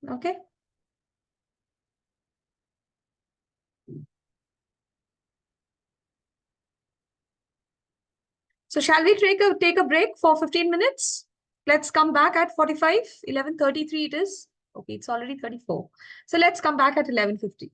Okay. So shall we take a break for 15 minutes? Let's come back at 45, 11:33 it is. Okay, it's already 34. So let's come back at 11:50.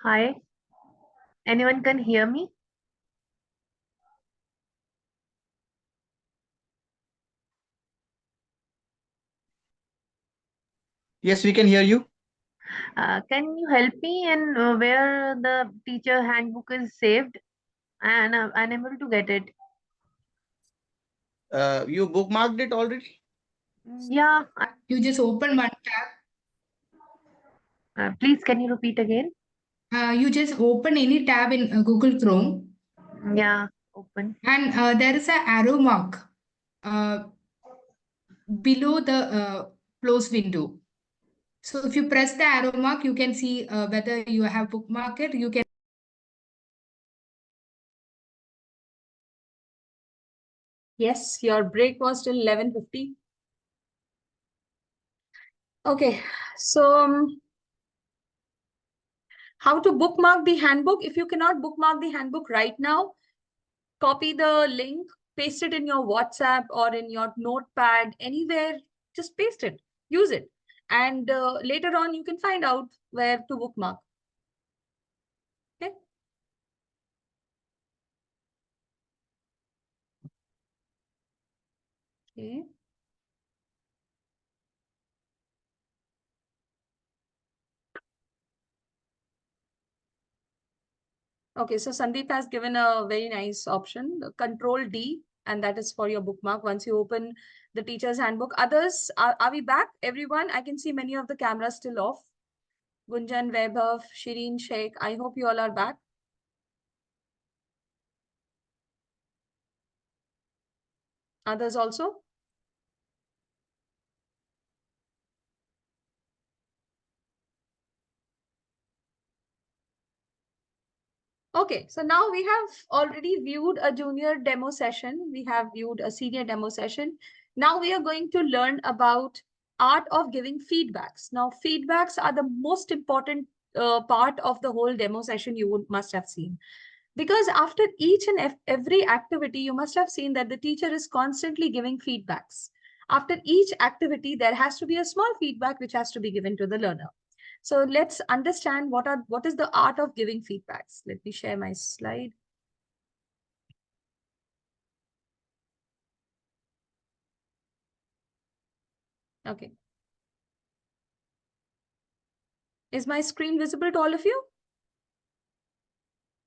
Hi, anyone can hear me? Yes, we can hear you. Can you help me in where the teacher handbook is saved? And I'm unable to get it. You bookmarked it already? Yeah, You just open one tab. please can you repeat again? You just open any tab in Google Chrome, Yeah, open. and there is an arrow mark uh, below the close window. So if you press the arrow mark, you can see whether you have bookmarked it. You can. Yes, your break was till 11:50. Okay, so how to bookmark the handbook? If you cannot bookmark the handbook right now, copy the link, paste it in your WhatsApp or in your notepad, anywhere, just paste it, use it. And later on, you can find out where to bookmark. Okay. Okay. Okay, so Sandeep has given a very nice option, Control D, and that is for your bookmark once you open the teacher's handbook. Others, are we back? Everyone, I can see many of the cameras still off. Gunjan, Vaibhav, Shireen, Sheikh, I hope you all are back. Others also? Okay, so now we have already viewed a junior demo session. We have viewed a senior demo session. Now we are going to learn about art of giving feedbacks. Now, feedbacks are the most important part of the whole demo session must have seen. Because after each and every activity, you must have seen that the teacher is constantly giving feedbacks. After each activity, there has to be a small feedback which has to be given to the learner. So let's understand what is the art of giving feedbacks. Let me share my slide. Okay. Is my screen visible to all of you?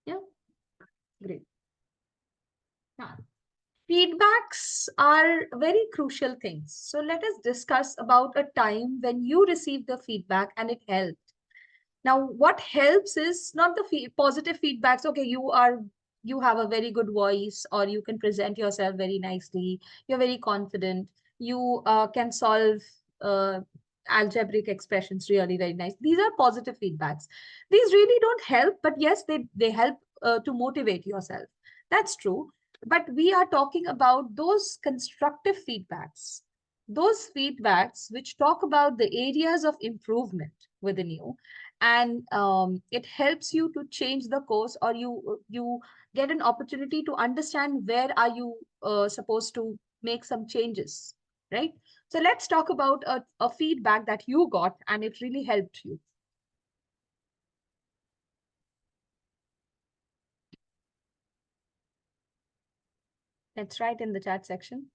Yeah, great. Now, feedbacks are very crucial things. So let us discuss about a time when you received the feedback and it helped. Now, what helps is not the positive feedbacks. Okay, you have a very good voice, or you can present yourself very nicely. You're very confident. You can solve uh, algebraic expressions really very nice. These are positive feedbacks. These really don't help, but yes, they help to motivate yourself. That's true. But we are talking about those constructive feedbacks, those feedbacks which talk about the areas of improvement within you, and it helps you to change the course, or you get an opportunity to understand where are you supposed to make some changes, right? So let's talk about a feedback that you got and it really helped you. Let's write in the chat section.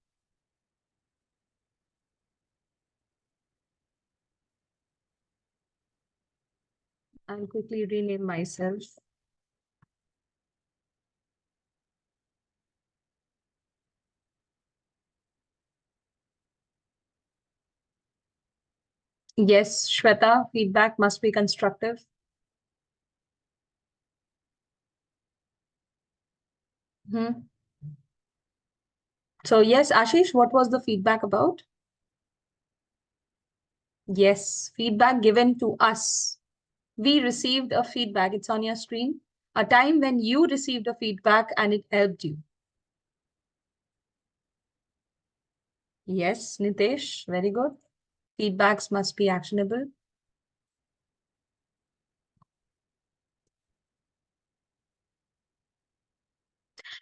I'll quickly rename myself. Yes, Shweta, feedback must be constructive. So yes, Ashish, what was the feedback about? Yes, feedback given to us. We received a feedback. It's on your screen. A time when you received a feedback and it helped you. Yes, Nitesh, very good. Feedbacks must be actionable.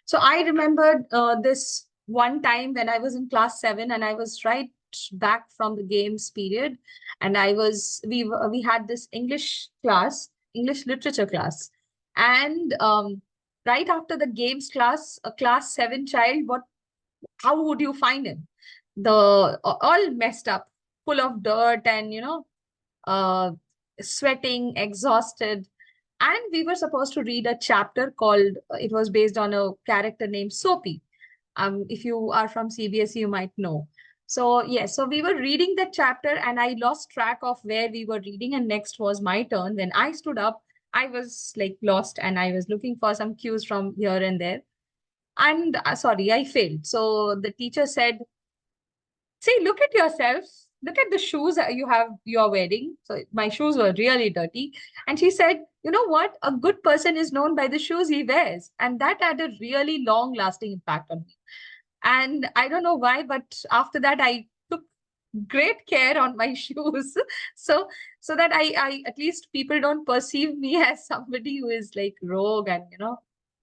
So I remembered this one time when I was in class 7 and I was right back from the games period, and we had this English class, English literature class, and right after the games class, a class 7 child, how would you find him? All messed up, full of dirt, and uh, sweating, exhausted. And we were supposed to read a chapter called, it was based on a character named Soapy. If you are from CBSE, you might know. So yes, so we were reading that chapter and I lost track of where we were reading, and next was my turn. When I stood up, I was like lost and I was looking for some cues from here and there. And sorry, I failed. So the teacher said, see, look at yourself. Look at the shoes that you're wearing. So my shoes were really dirty. And she said, you know what? A good person is known by the shoes he wears. And that had a really long lasting impact on me. And I don't know why, but after that, I took great care on my shoes. So so that I at least people don't perceive me as somebody who is like rogue and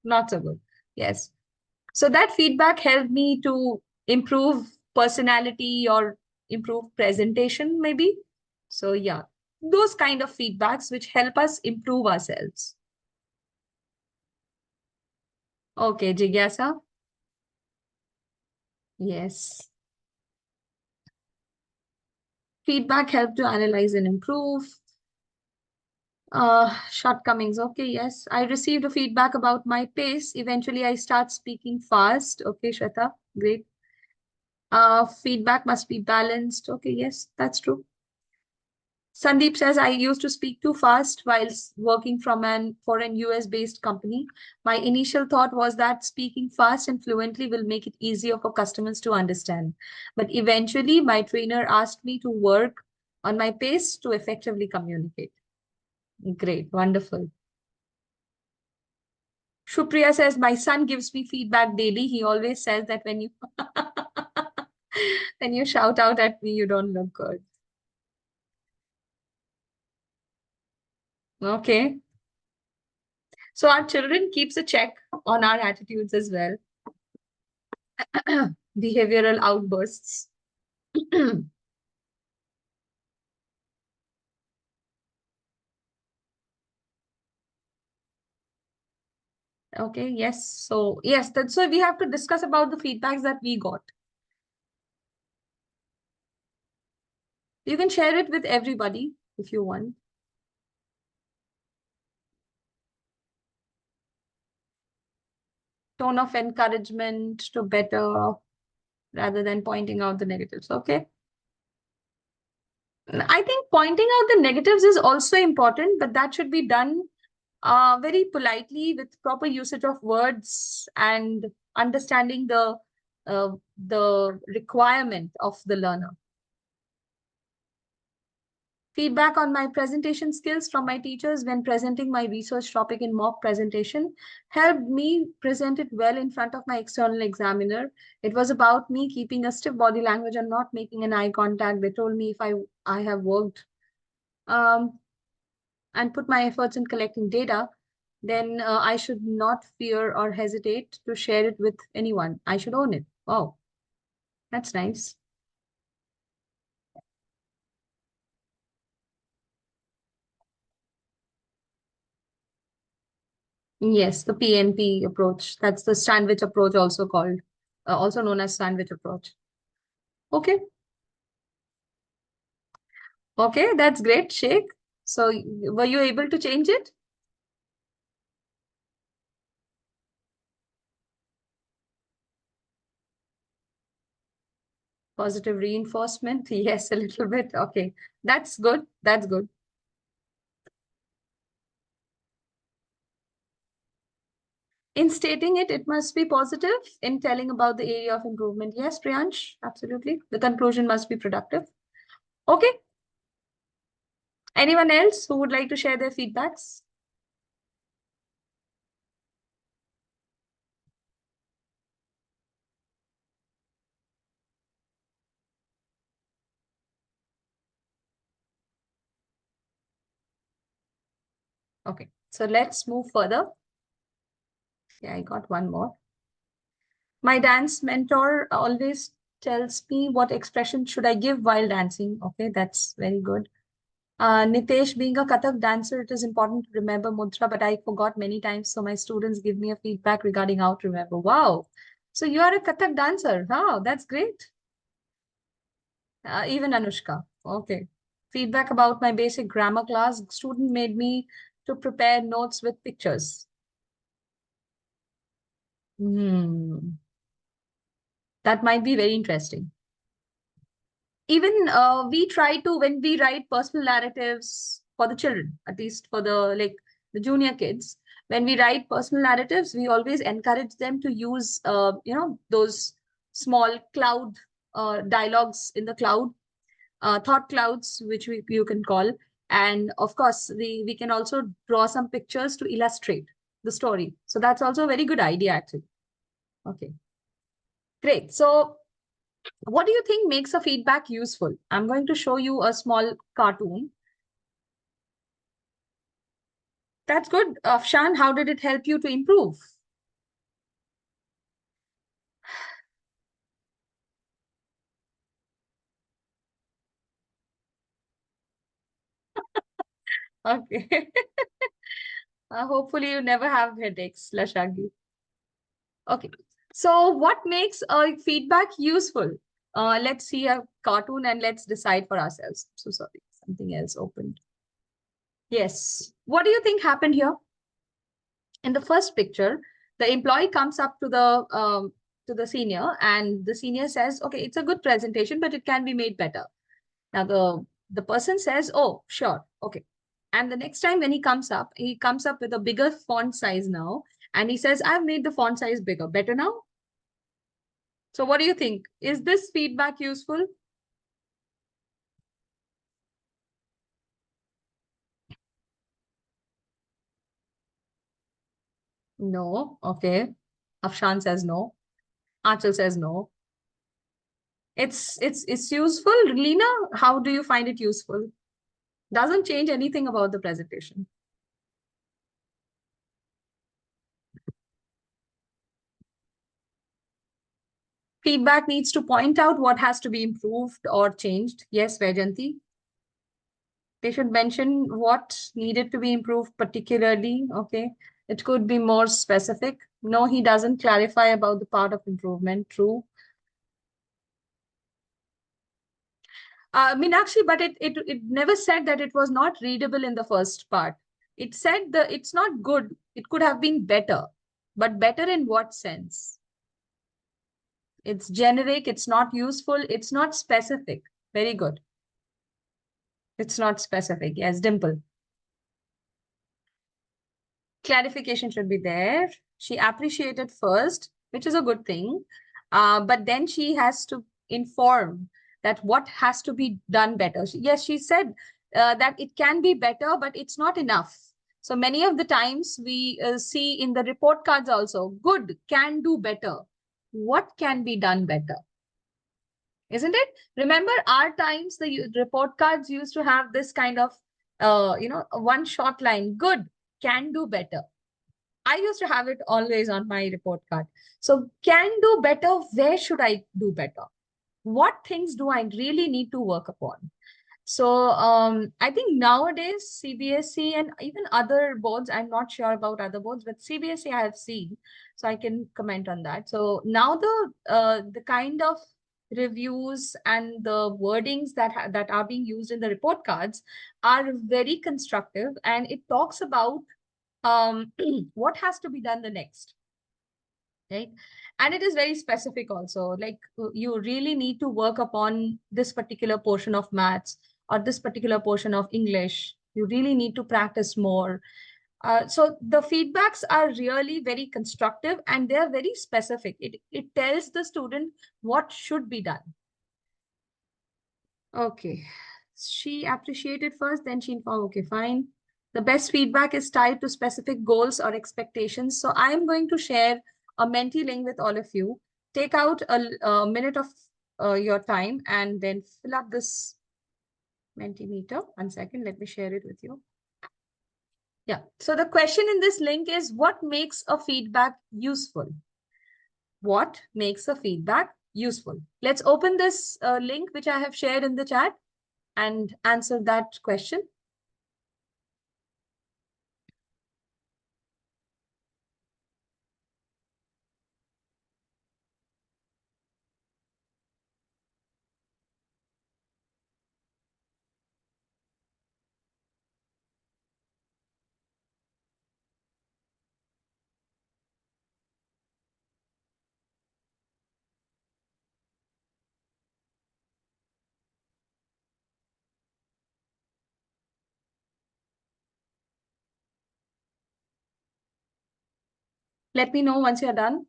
not so good. Yes. So that feedback helped me to improve personality or improve presentation, maybe. So yeah, those kind of feedbacks which help us improve ourselves. Okay, Jigyasa. Yes. Feedback help to analyze and improve. Shortcomings. Okay, yes. I received a feedback about my pace. Eventually, I start speaking fast. Okay, Shweta. Great. Feedback must be balanced. Okay, yes, that's true. Sandeep says, I used to speak too fast while working for an US based company. My initial thought was that speaking fast and fluently will make it easier for customers to understand. But eventually, my trainer asked me to work on my pace to effectively communicate. Great, wonderful. Shupriya says, my son gives me feedback daily. He always says that when you when you shout out at me, you don't look good. Okay. So our children keeps a check on our attitudes as well. Behavioral outbursts. Okay, yes. So yes, that's so we have to discuss about the feedbacks that we got. You can share it with everybody if you want. tone of encouragement to better rather than pointing out the negatives. Okay. I think pointing out the negatives is also important, but that should be done very politely with proper usage of words and understanding the requirement of the learner. Feedback on my presentation skills from my teachers when presenting my research topic in mock presentation helped me present it well in front of my external examiner. It was about me keeping a stiff body language and not making an eye contact. They told me if I have worked and put my efforts in collecting data, then I should not fear or hesitate to share it with anyone. I should own it. Oh, that's nice. Yes, the PNP approach. That's the sandwich approach, also called, also known as sandwich approach. Okay. Okay, that's great, Sheikh. So were you able to change it? Positive reinforcement? Yes, a little bit. Okay, that's good. That's good. In stating it, it must be positive. In telling about the area of improvement, yes, Priyansh, absolutely. The conclusion must be productive. Okay. Anyone else who would like to share their feedbacks? Okay, so let's move further. Yeah, I got one more. My dance mentor always tells me what expression should I give while dancing. Okay, that's very good. Nitesh, being a Kathak dancer, it is important to remember mudra, but I forgot many times. So my students give me a feedback regarding how to remember. Wow. So you are a Kathak dancer. Wow, that's great. Even Anushka. Okay. Feedback about my basic grammar class. Student made me to prepare notes with pictures. That might be very interesting. Even we try to, when we write personal narratives for the children, at least for the junior kids, when we write personal narratives, we always encourage them to use those small cloud dialogues in the cloud, thought clouds, which you can call. And of course, we can also draw some pictures to illustrate the story. So that's also a very good idea, actually. Okay, great. So what do you think makes a feedback useful? I'm going to show you a small cartoon. That's good. Afshan, how did it help you to improve? Okay. Hopefully you never have headaches, Lashagi. Okay. So what makes a feedback useful? Let's see a cartoon and let's decide for ourselves. So sorry, something else opened. Yes. What do you think happened here? In the first picture, the employee comes up to the senior, and the senior says, okay, it's a good presentation, but it can be made better. Now the person says, oh, sure, okay. And the next time when he comes up with a bigger font size now, and he says, I've made the font size bigger. Better now? So what do you think? Is this feedback useful? No. Okay. Afshan says no. Achal says no. It's useful. Lena, how do you find it useful? Doesn't change anything about the presentation. Feedback needs to point out what has to be improved or changed. Yes, Vajanti. They should mention what needed to be improved particularly. Okay. It could be more specific. No, he doesn't clarify about the part of improvement. True. Meenakshi, but it never said that it was not readable in the first part. It said it's not good. It could have been better. But better in what sense? It's generic, it's not useful, it's not specific. Very good. It's not specific. Yes, Dimple. Clarification should be there. She appreciated first, which is a good thing. But then she has to inform that what has to be done better. Yes, she said that it can be better, but it's not enough. So many of the times we see in the report cards also, good, can do better. What can be done better? Isn't it? Remember our times, the report cards used to have this kind of, one short line, good, can do better. I used to have it always on my report card. So can do better, where should I do better? What things do I really need to work upon? So I think nowadays CBSE and even other boards, I'm not sure about other boards, but CBSE I have seen, so I can comment on that. So now the kind of reviews and the wordings that are being used in the report cards are very constructive, and it talks about what has to be done the next, right? And it is very specific also, like you really need to work upon this particular portion of maths or this particular portion of English. You really need to practice more. So the feedbacks are really very constructive and they're very specific. It tells the student what should be done. Okay, she appreciated first, then she informed, okay, fine. The best feedback is tied to specific goals or expectations. So I'm going to share a Menti link with all of you. Take out a minute of your time and then fill up this Mentimeter. 1 second, let me share it with you. Yeah, so the question in this link is, what makes a feedback useful? What makes a feedback useful? Let's open this link which I have shared in the chat and answer that question. Let me know once you're done.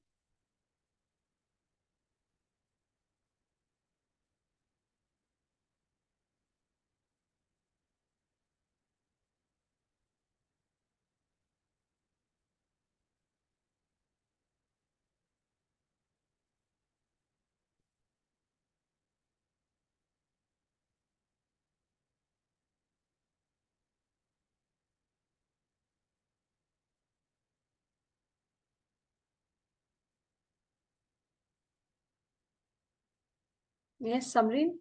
Yes, Samreen?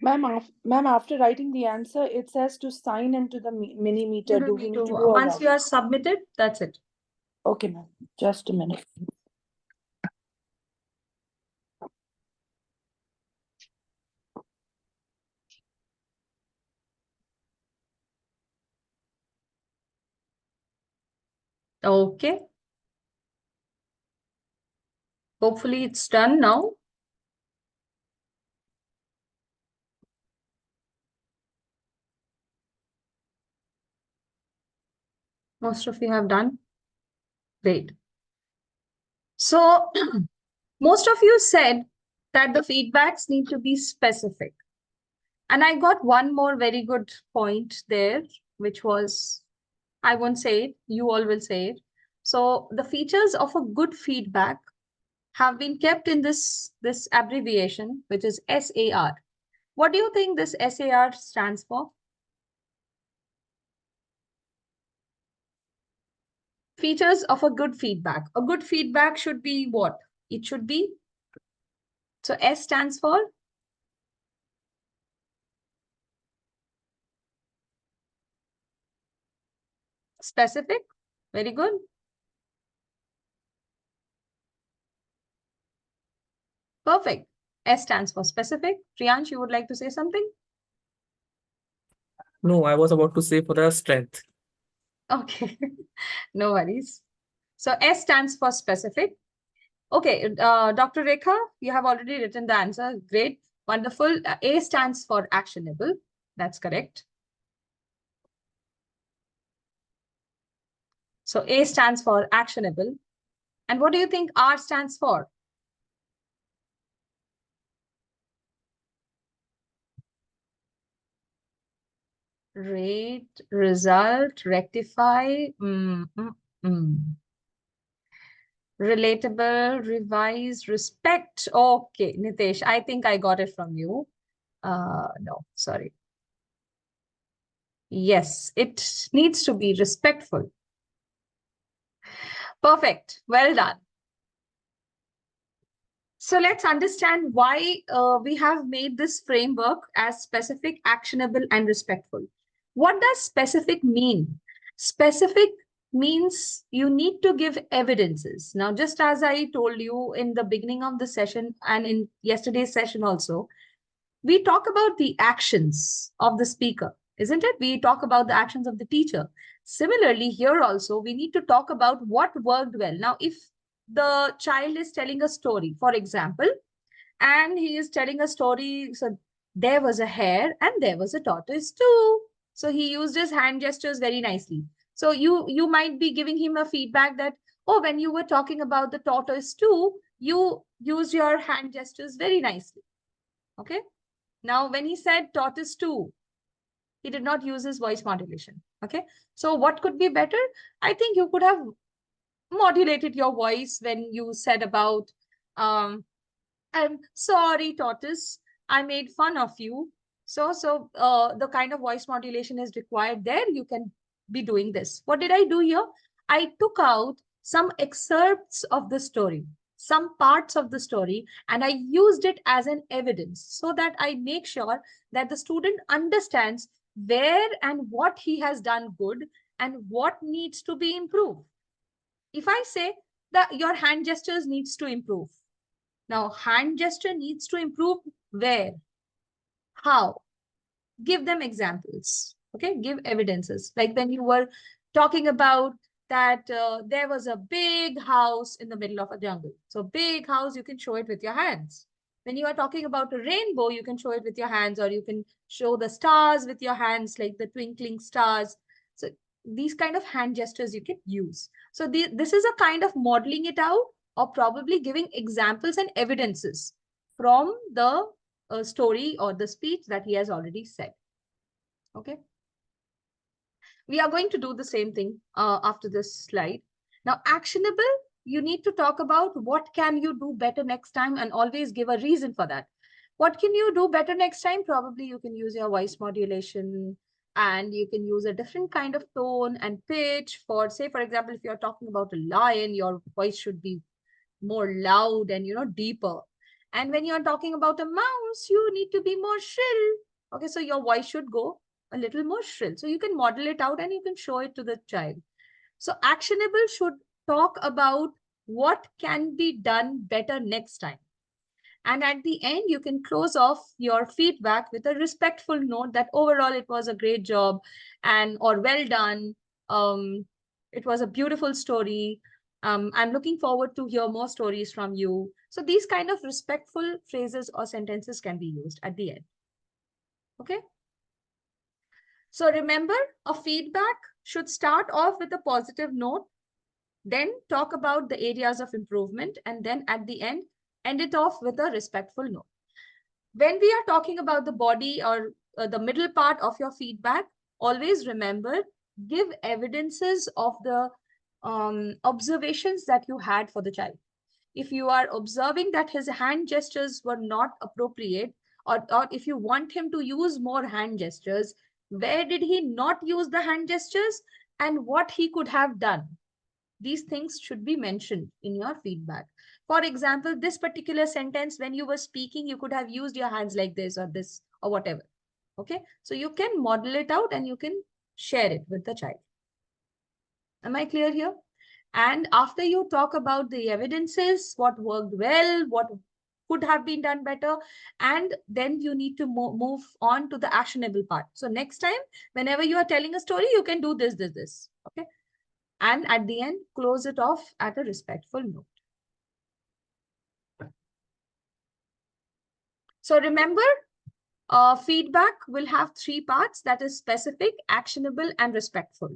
Ma'am, after writing the answer, it says to sign into the mini meter. Do we need to do all Once that? you are submitted, that's it. Okay, ma'am. Just a minute. Okay. Hopefully it's done now. Most of you have done. Great. So most of you said that the feedbacks need to be specific. And I got one more very good point there, which was, I won't say it, you all will say it. So the features of a good feedback have been kept in this abbreviation, which is SAR. What do you think this SAR stands for? Features of a good feedback. A good feedback should be what? It should be, so S stands for specific. Very good. Perfect. S stands for specific. Priyansh, you would like to say something? No, I was about to say for the strength. Okay, no worries. So S stands for specific. Okay, Dr. Rekha, you have already written the answer. Great, wonderful. A stands for actionable. That's correct. So A stands for actionable. And what do you think R stands for? Rate, result, rectify. Relatable, revise, respect. Okay, Nitesh, I think I got it from you. No, sorry. Yes, it needs to be respectful. Perfect. Well done. So let's understand why we have made this framework as specific, actionable, and respectful. What does specific mean? Specific means you need to give evidences. Now, just as I told you in the beginning of the session and in yesterday's session also, we talk about the actions of the speaker, isn't it? We talk about the actions of the teacher. Similarly, here also, we need to talk about what worked well. Now, if the child is telling a story, for example, and he is telling a story, so there was a hare and there was a tortoise too. So he used his hand gestures very nicely. So you might be giving him a feedback that, oh, when you were talking about the tortoise too, you used your hand gestures very nicely. Okay. Now, when he said tortoise too, he did not use his voice modulation. Okay. So what could be better? I think you could have modulated your voice when you said about, I'm sorry, tortoise, I made fun of you. So the kind of voice modulation is required there. You can be doing this. What did I do here? I took out some excerpts of the story, some parts of the story, and I used it as an evidence so that I make sure that the student understands where and what he has done good and what needs to be improved. If I say that your hand gestures needs to improve, now, hand gesture needs to improve where? How? Give them examples. Okay, give evidences. Like when you were talking about that there was a big house in the middle of a jungle. So big house, you can show it with your hands. When you are talking about a rainbow, you can show it with your hands, or you can show the stars with your hands, like the twinkling stars. So these kind of hand gestures you can use. So this is a kind of modeling it out, or probably giving examples and evidences from the story or the speech that he has already said. Okay. We are going to do the same thing after this slide. Now, actionable, you need to talk about what can you do better next time and always give a reason for that. What can you do better next time? Probably you can use your voice modulation, and you can use a different kind of tone and pitch for, say, for example, if you're talking about a lion, your voice should be more loud and, deeper. And when you're talking about a mouse, you need to be more shrill. Okay, so your voice should go a little more shrill. So you can model it out and you can show it to the child. So actionable should talk about what can be done better next time. And at the end, you can close off your feedback with a respectful note that overall it was a great job and or well done. It was a beautiful story. I'm looking forward to hear more stories from you. So these kind of respectful phrases or sentences can be used at the end. Okay. So remember, a feedback should start off with a positive note, then talk about the areas of improvement, and then at the end it off with a respectful note. When we are talking about the body or the middle part of your feedback, always remember, give evidences of the observations that you had for the child. If you are observing that his hand gestures were not appropriate, or if you want him to use more hand gestures, where did he not use the hand gestures and what he could have done? These things should be mentioned in your feedback. For example, this particular sentence, when you were speaking, you could have used your hands like this or whatever. Okay, so you can model it out and you can share it with the child. Am I clear here? And after you talk about the evidences, what worked well, what could have been done better, and then you need to move on to the actionable part. So next time, whenever you are telling a story, you can do this. Okay. And at the end, close it off at a respectful note. So remember, feedback will have three parts, that is specific, actionable, and respectful.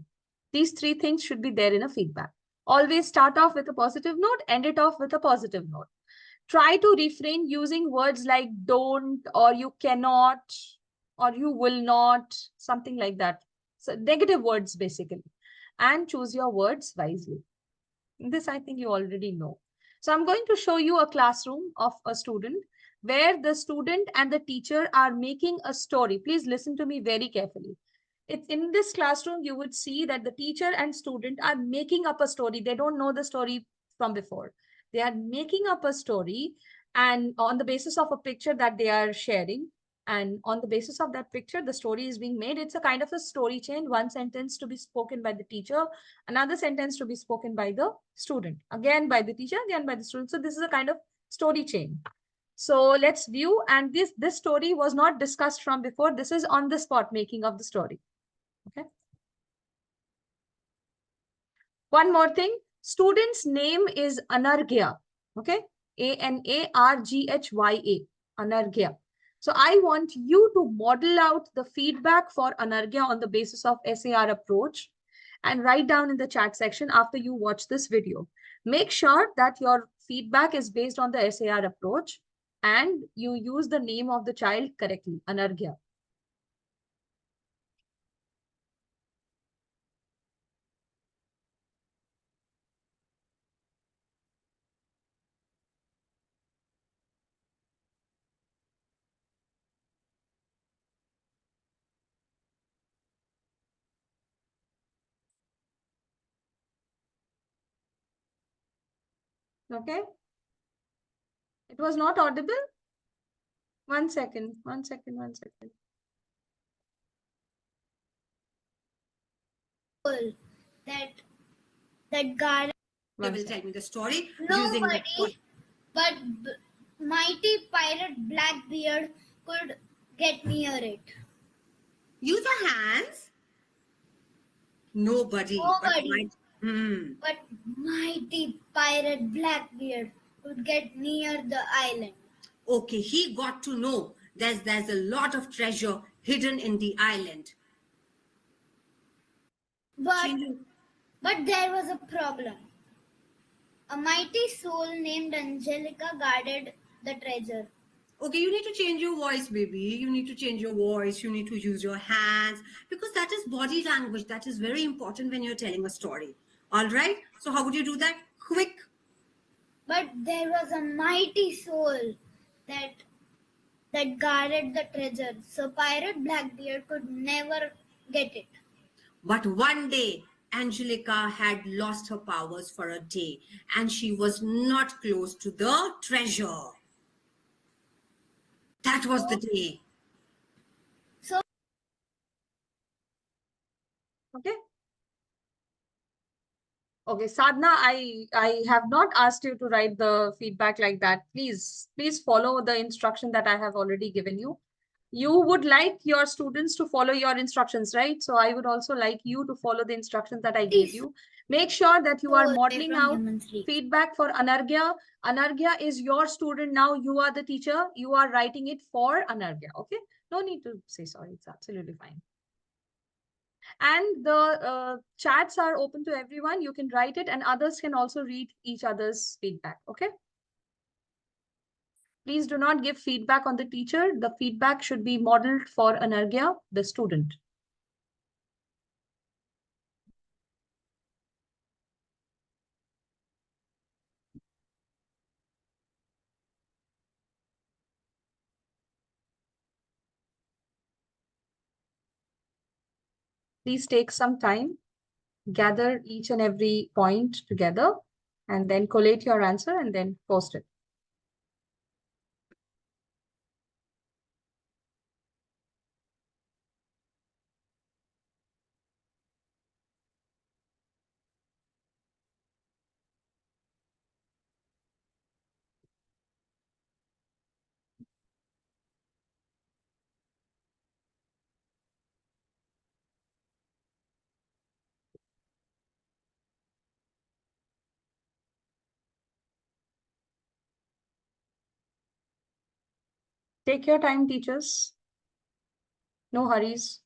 These three things should be there in a feedback. Always start off with a positive note, end it off with a positive note. Try to refrain using words like don't, or you cannot, or you will not, something like that. So negative words basically. And choose your words wisely. This I think you already know. So I'm going to show you a classroom of a student where the student and the teacher are making a story. Please listen to me very carefully. It's in this classroom, you would see that the teacher and student are making up a story. They don't know the story from before. They are making up a story, and on the basis of a picture that they are sharing. And on the basis of that picture, the story is being made. It's a kind of a story chain. One sentence to be spoken by the teacher, another sentence to be spoken by the student, again by the teacher, again by the student. So this is a kind of story chain. So let's view. And this story was not discussed from before. This is on the spot making of the story. Okay. One more thing, student's name is Anarghya. Okay. Anarghya. Anarghya. So I want you to model out the feedback for Anarghya on the basis of SAR approach and write down in the chat section after you watch this video. Make sure that your feedback is based on the SAR approach and you use the name of the child correctly, Anarghya. Okay. It was not audible. One second. that that garden One will second. tell me the story using the nobody but mighty pirate Blackbeard could get near it. use your hands. Nobody. Nobody. Hmm. But mighty pirate Blackbeard could get near the island. Okay, he got to know there's a lot of treasure hidden in the island. But Changing- but there was a problem. A mighty soul named Angelica guarded the treasure. Okay, you need to change your voice, baby. You need to change your voice. You need to use your hands because that is body language. That is very important when you're telling a story. All right. So how would you do that? Quick. But there was a mighty soul that guarded the treasure, so Pirate Blackbeard could never get it. But one day, Angelica had lost her powers for a day and she was not close to the treasure. That was the day. Okay. Okay, Sadhna, I have not asked you to write the feedback like that. Please follow the instruction that I have already given you. You would like your students to follow your instructions, right? So I would also like you to follow the instructions that I gave you. Make sure that you are Away modeling from out Human's Reach. feedback for Anarghya. Anarghya is your student now. You are the teacher. You are writing it for Anarghya. Okay. No need to say sorry. It's absolutely fine. And the chats are open to everyone. You can write it and others can also read each other's feedback. Okay. Please do not give feedback on the teacher. The feedback should be modeled for Anarghya, the student. Please take some time, gather each and every point together, and then collate your answer and then post it. Take your time, teachers. No hurries.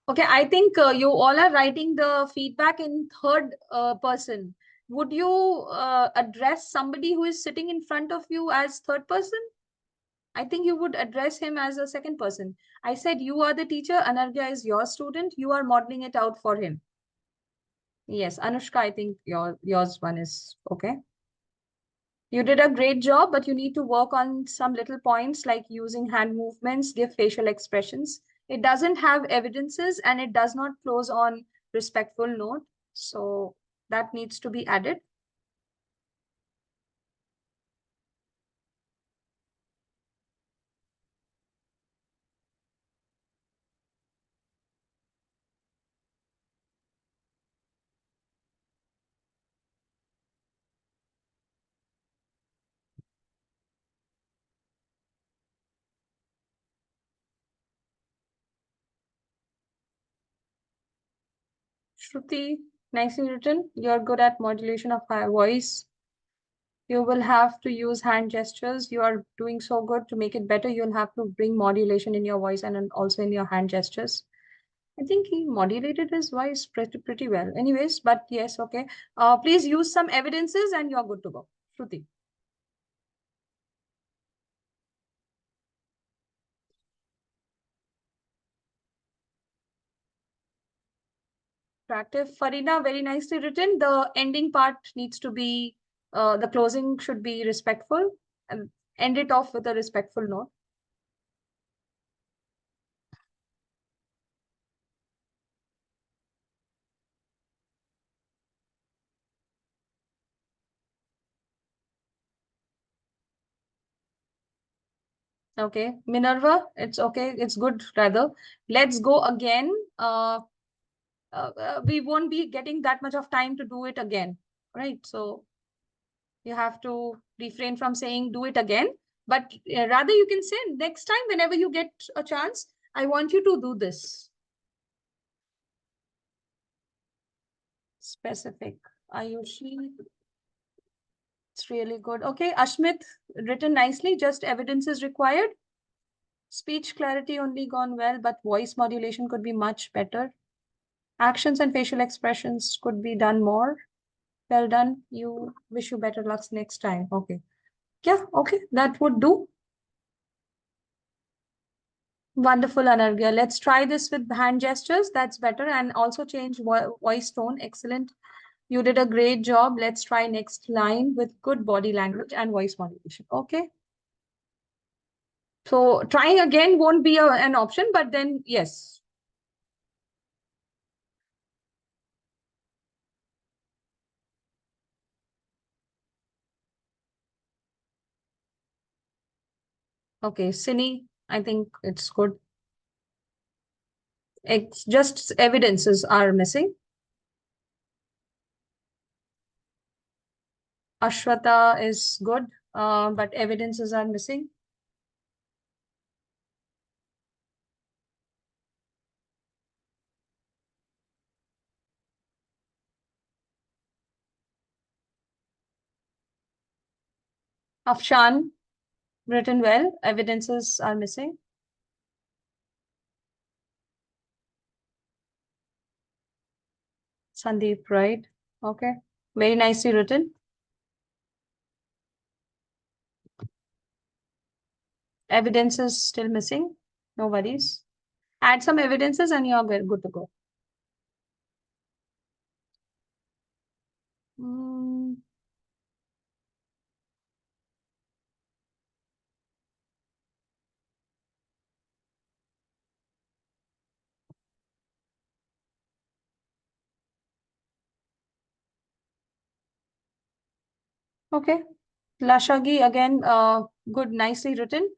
Okay, I think you all are writing the feedback in third person. Would you address somebody who is sitting in front of you as third person? I think you would address him as a second person. I said you are the teacher, Anargya is your student, you are modeling it out for him. Yes, Anushka, I think yours one is okay. You did a great job, but you need to work on some little points like using hand movements, give facial expressions. It doesn't have evidences and it does not close on respectful note. So that needs to be added. Shruti, nicely written. You're good at modulation of high voice. You will have to use hand gestures. You are doing so good. To make it better, you'll have to bring modulation in your voice and then also in your hand gestures. I think he modulated his voice pretty well. Anyways, but yes, okay. Please use some evidences and you're good to go. Shruti. Attractive. Farina, very nicely written. The ending part needs to be, the closing should be respectful and end it off with a respectful note. Okay, Minerva, it's okay. It's good rather. Let's go again. We won't be getting that much of time to do it again, right? So you have to refrain from saying do it again, but rather you can say next time whenever you get a chance, I want you to do this. Specific. Ayushi. It's really good. Okay, Ashmit, written nicely, just evidence is required. Speech clarity only gone well, but voice modulation could be much better. Actions and facial expressions could be done more. Well done. You wish you better luck next time. Okay. Yeah, okay, that would do. Wonderful, Anargya. Let's try this with hand gestures. That's better. And also change voice tone. Excellent. You did a great job. Let's try next line with good body language and voice modulation. Okay. So trying again won't be an option, but then yes. Okay, Cine, I think it's good. It's just evidences are missing. Ashwata is good, but evidences are missing. Afshan, written well, evidences are missing. Sandeep, right? Okay, very nicely written. Evidence is still missing. No worries. Add some evidences and you're good to go. Hmm. Okay. Lashagi, again, good, nicely written.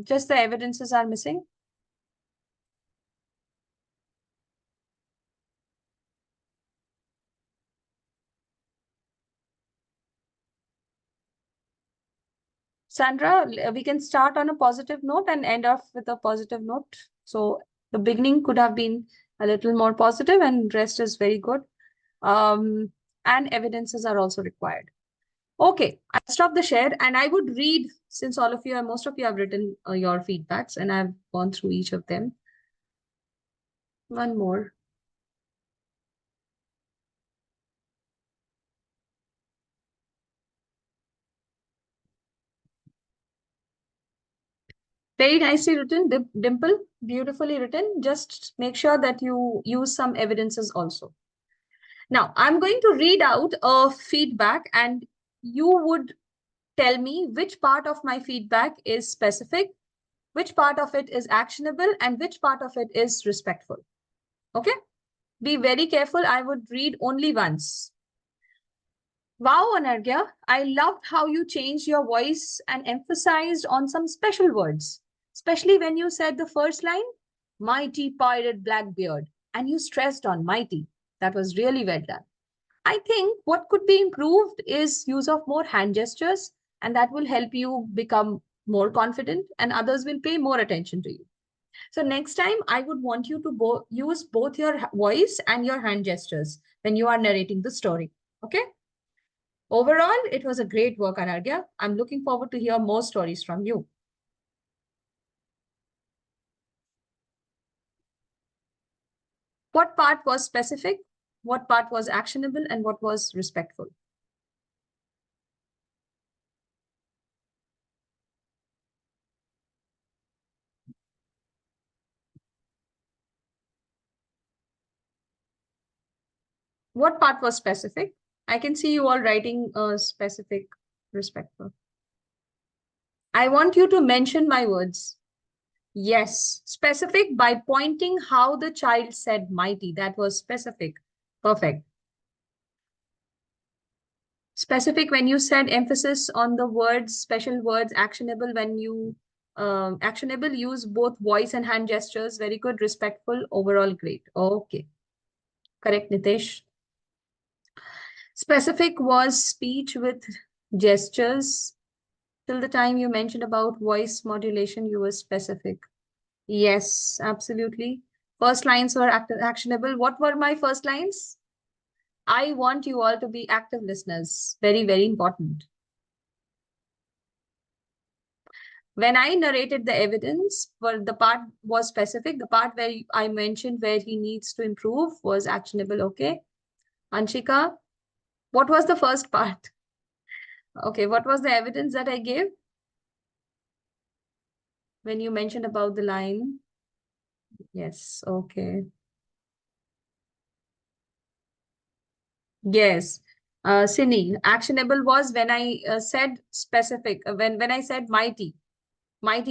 Just the evidences are missing. Sandra, we can start on a positive note and end off with a positive note. So the beginning could have been a little more positive and rest is very good. And evidences are also required. Okay, I'll stop the share and I would read, since all of you, most of you have written your feedbacks and I've gone through each of them. One more. Very nicely written, Dimple, beautifully written. Just make sure that you use some evidences also. Now, I'm going to read out a feedback and you would tell me which part of my feedback is specific, which part of it is actionable, and which part of it is respectful. Okay? Be very careful. I would read only once. Wow, Anargya, I loved how you changed your voice and emphasized on some special words, especially when you said the first line, mighty pirate Blackbeard, and you stressed on mighty. That was really well done. I think what could be improved is use of more hand gestures, and that will help you become more confident and others will pay more attention to you. So next time, I would want you to use both your voice and your hand gestures when you are narrating the story. Okay? Overall, it was a great work, Anargya. I'm looking forward to hear more stories from you. What part was specific? What part was actionable? And what was respectful? What part was specific? I can see you all writing specific, respectful. I want you to mention my words. Yes, specific by pointing how the child said mighty. That was specific. Perfect. Specific when you said emphasis on the words, special words, actionable when you actionable, use both voice and hand gestures. Very good, respectful, overall great. Okay. Correct, Nitesh. Specific was speech with gestures. Till the time you mentioned about voice modulation, you were specific. Yes, absolutely. First lines were actionable. What were my first lines? I want you all to be active listeners. Very, very important. When I narrated the evidence, well, the part was specific. The part where I mentioned where he needs to improve was actionable. Okay. Anshika, what was the first part? Okay, what was the evidence that I gave? When you mentioned about the line. Yes, okay. Yes. Sini, actionable was when I said specific, when I said mighty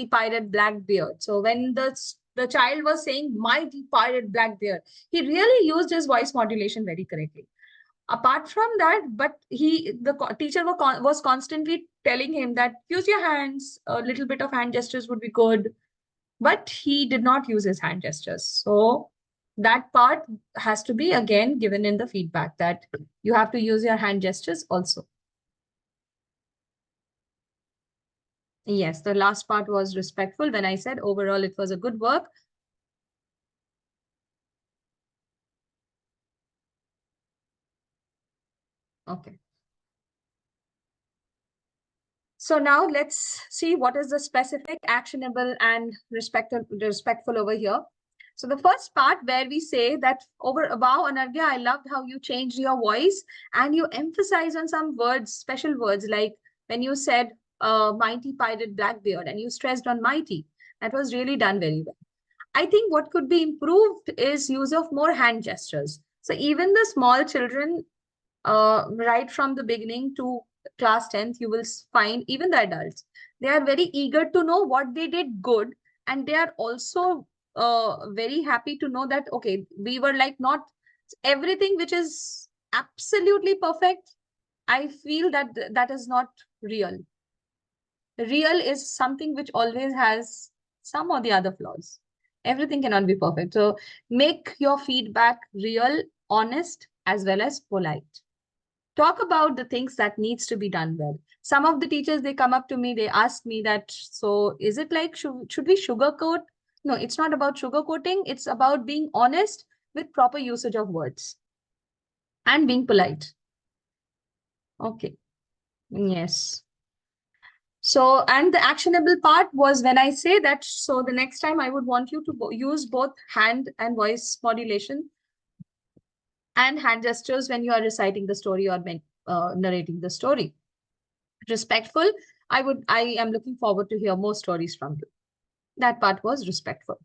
pirate Blackbeard. So when the child was saying mighty pirate Blackbeard, he really used his voice modulation very correctly. Apart from that, but the teacher was constantly telling him that use your hands, a little bit of hand gestures would be good, but he did not use his hand gestures. So that part has to be again given in the feedback that you have to use your hand gestures also. Yes, the last part was respectful. When I said overall, it was a good work. Okay. So now let's see what is the specific, actionable, and respectful over here. So the first part where we say that wow, Anargya, I loved how you changed your voice and you emphasize on some words, special words, like when you said mighty pirate Blackbeard and you stressed on mighty. That was really done very well. I think what could be improved is use of more hand gestures. So even the small children, right from the beginning to class 10th, you will find even the adults, they are very eager to know what they did good. And they are also very happy to know that, okay, we were like not everything which is absolutely perfect. I feel that that is not real. Real is something which always has some or the other flaws. Everything cannot be perfect. So make your feedback real, honest, as well as polite. Talk about the things that needs to be done well. Some of the teachers, they come up to me, they ask me that, so is it like, should we sugarcoat? No, it's not about sugarcoating. It's about being honest with proper usage of words and being polite. Okay. Yes. So, and the actionable part was when I say that, so the next time I would want you to use both hand and voice modulation and hand gestures when you are reciting the story or narrating the story. Respectful, I am looking forward to hear more stories from you. That part was respectful.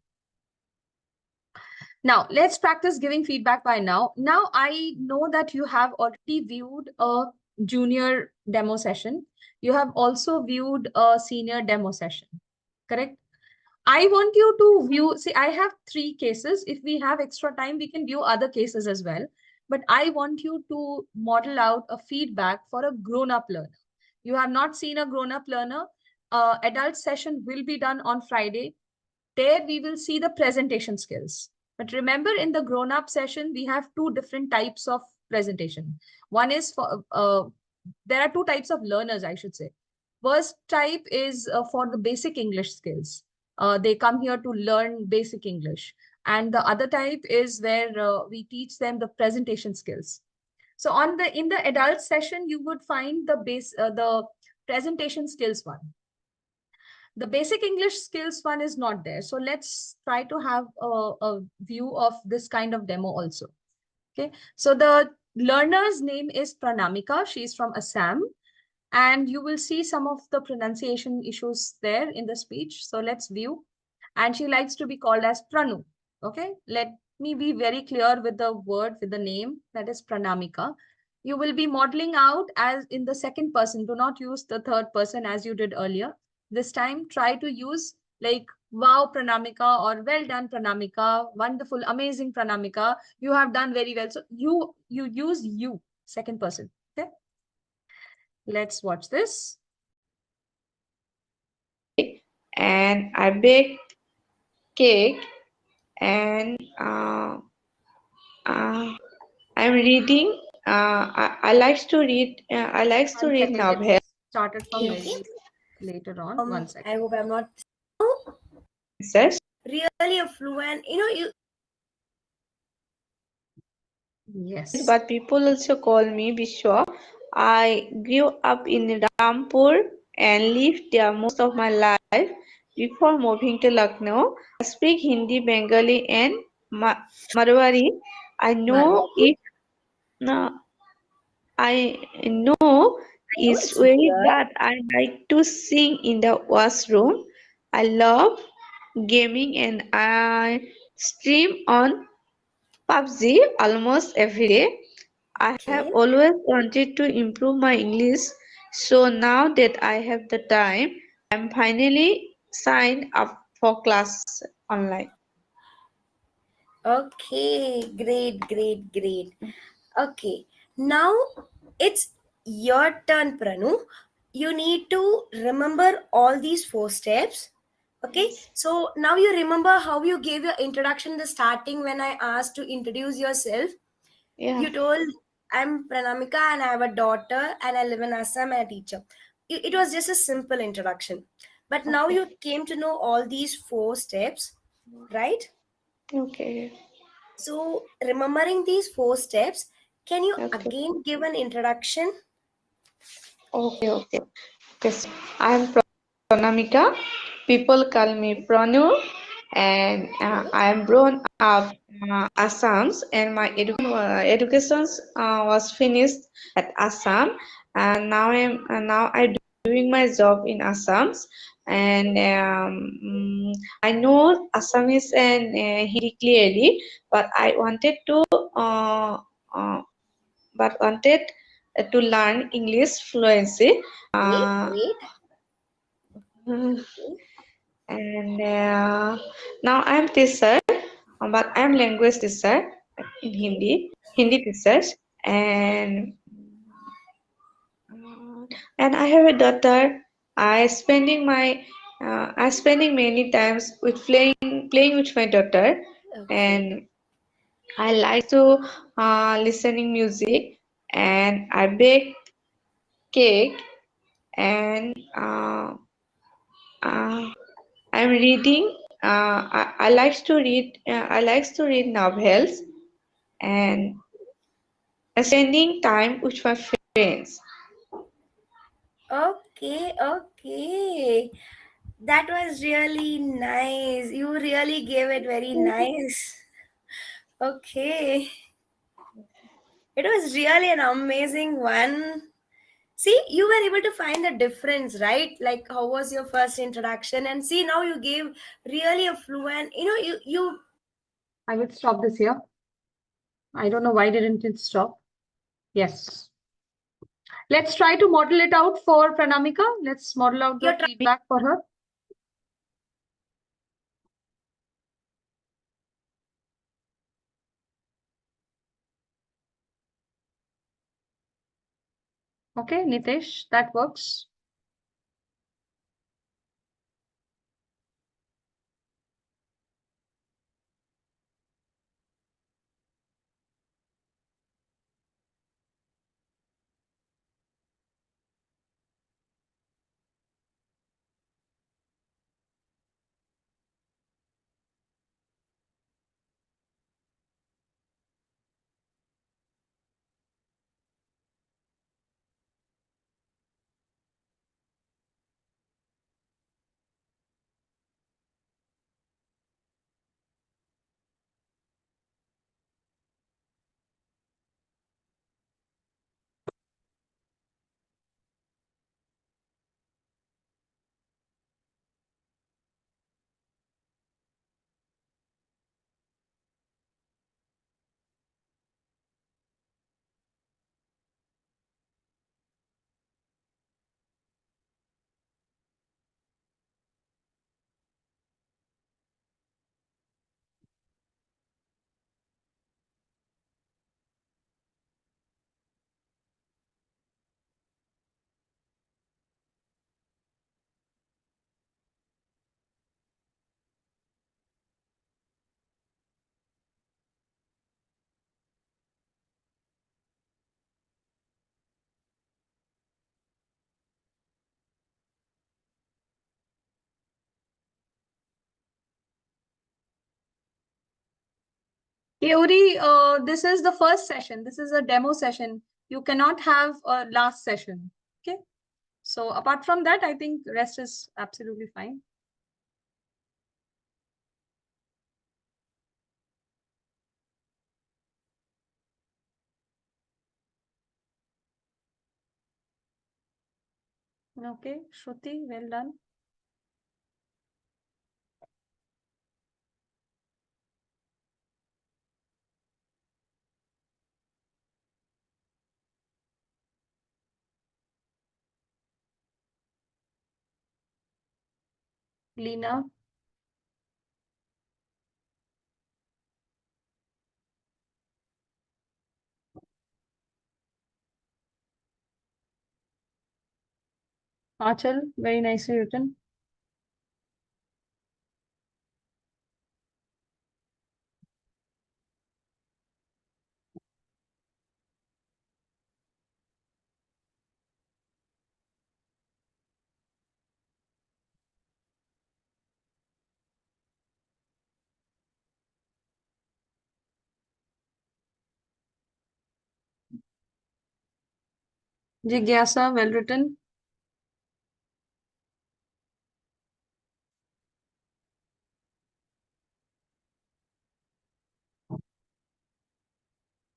Now, let's practice giving feedback by now. Now, I know that you have already viewed a junior demo session. You have also viewed a senior demo session, correct? I want you to view, see, I have 3 cases. If we have extra time, we can view other cases as well. But I want you to model out a feedback for a grown-up learner. You have not seen a grown-up learner. Adult session will be done on Friday. There we will see the presentation skills. But remember, in the grown-up session, we have 2 different types of presentation. One is for, there are 2 types of learners, I should say. First type is for the basic English skills. They come here to learn basic English. And the other type is where we teach them the presentation skills. So in the adult session, you would find the presentation skills one. The basic English skills one is not there. So let's try to have a view of this kind of demo also. Okay. So the learner's name is Pranamika. She's from Assam. And you will see some of the pronunciation issues there in the speech. So let's view. And she likes to be called as Pranu. Okay. Let me be very clear with the word, with the name, that is Pranamika. You will be modeling out as in the second person. Do not use the third person as you did earlier. This time, try to use like, wow, Pranamika, or well done, Pranamika, wonderful, amazing, Pranamika. You have done very well. So you use you, second person. Okay. Let's watch this. And I baked cake, and I'm reading. I like to read. I like to read novels. Started from Okay. later on. 1 second. I hope I'm not Yes. really a fluent. Yes. But people also call me Vishwa. I grew up in Rampur and lived there most of my life before moving to Lucknow. I speak Hindi, Bengali, and Marwari. I know it. I know it's way that I like to sing in the washroom. I love gaming and I stream on PUBG almost every day. I have always wanted to improve my English, so now that I have the time, I'm finally signed up for class online. Okay, great. Okay, now it's your turn, Pranu. You need to remember all these 4 steps. Okay, so now you remember how you gave your introduction in the starting when I asked to introduce yourself. Yeah. You told, I'm Pranamika and I have a daughter and I live in Assam and a teacher. It was just a simple introduction. But now you came to know all these 4 steps, right? Okay. So, remembering these 4 steps, can you Okay. again give an introduction? Okay. Yes. I'm Pranamika. People call me Pranu, and I am grown up Assam, and my education was finished at Assam, and now I do doing my job in Assam, and I know Assamese and Hindi clearly, but I wanted to uh, to learn English fluency. Great. Mm, and now I'm teacher, but I'm language teacher in Hindi teacher, and and I have a daughter. I spending many times with playing with my daughter, Okay. and I like to listening music, and I bake cake, and I'm reading. I like to read. I like to read novels and spending time with my friends. Okay, okay. That was really nice. You really gave it very nice. Okay. It was really an amazing one. See, you were able to find the difference, right? Like, how was your first introduction? And see, now you gave really a fluent, you I will stop this here. I don't know why didn't it stop. Yes. Let's try to model it out for Pranamika. Let's model out the You're trying- feedback for her. Okay, Nitesh, that works. Keori, this is the first session. This is a demo session. You cannot have a last session. Okay. So apart from that, I think rest is absolutely fine. Okay, Shruti, well done. Lena. Achal, very nicely written. Jigyasa, well written.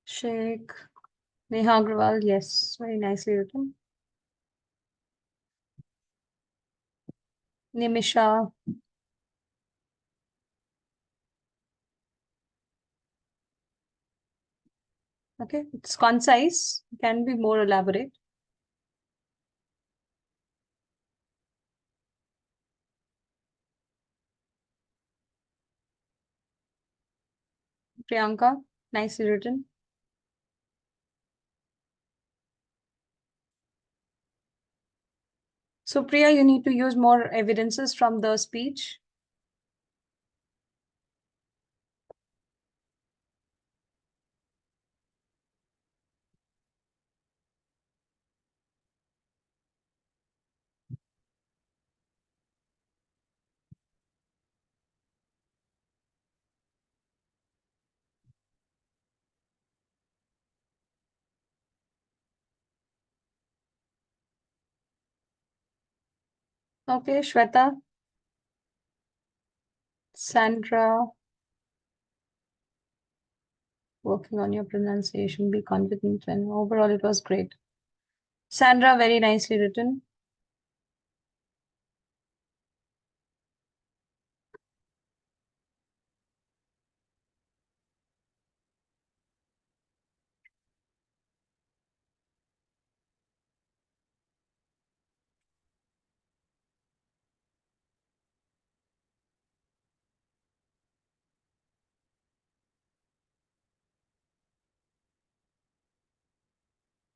Sheikh. Neha Agrawal, yes, very nicely written. Nimisha. Okay, it's concise, can be more elaborate. Priyanka, nicely written. So Priya, you need to use more evidences from the speech. Okay, Shweta. Sandra. Working on your pronunciation, be confident, and overall it was great. Sandra, very nicely written.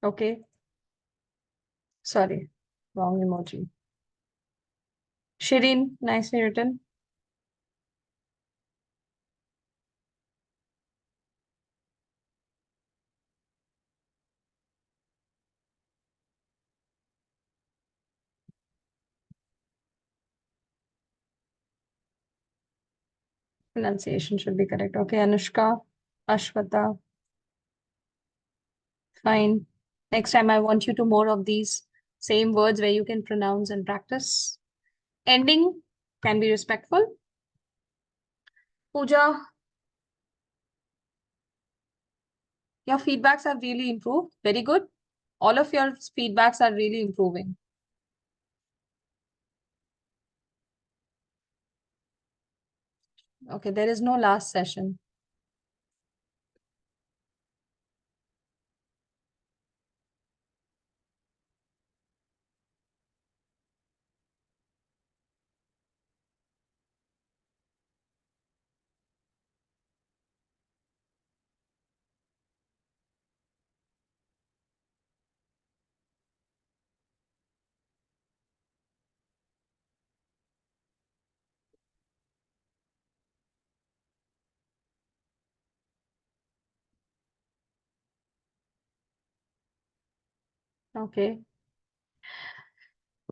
Okay. Sorry, wrong emoji. Shireen, nicely written. Pronunciation should be correct. Okay, Anushka, Ashwata. Fine. Next time I want you to more of these same words where you can pronounce and practice. Ending can be respectful. Pooja, your feedbacks have really improved. Very good. All of your feedbacks are really improving. Okay, there is no last session. Okay.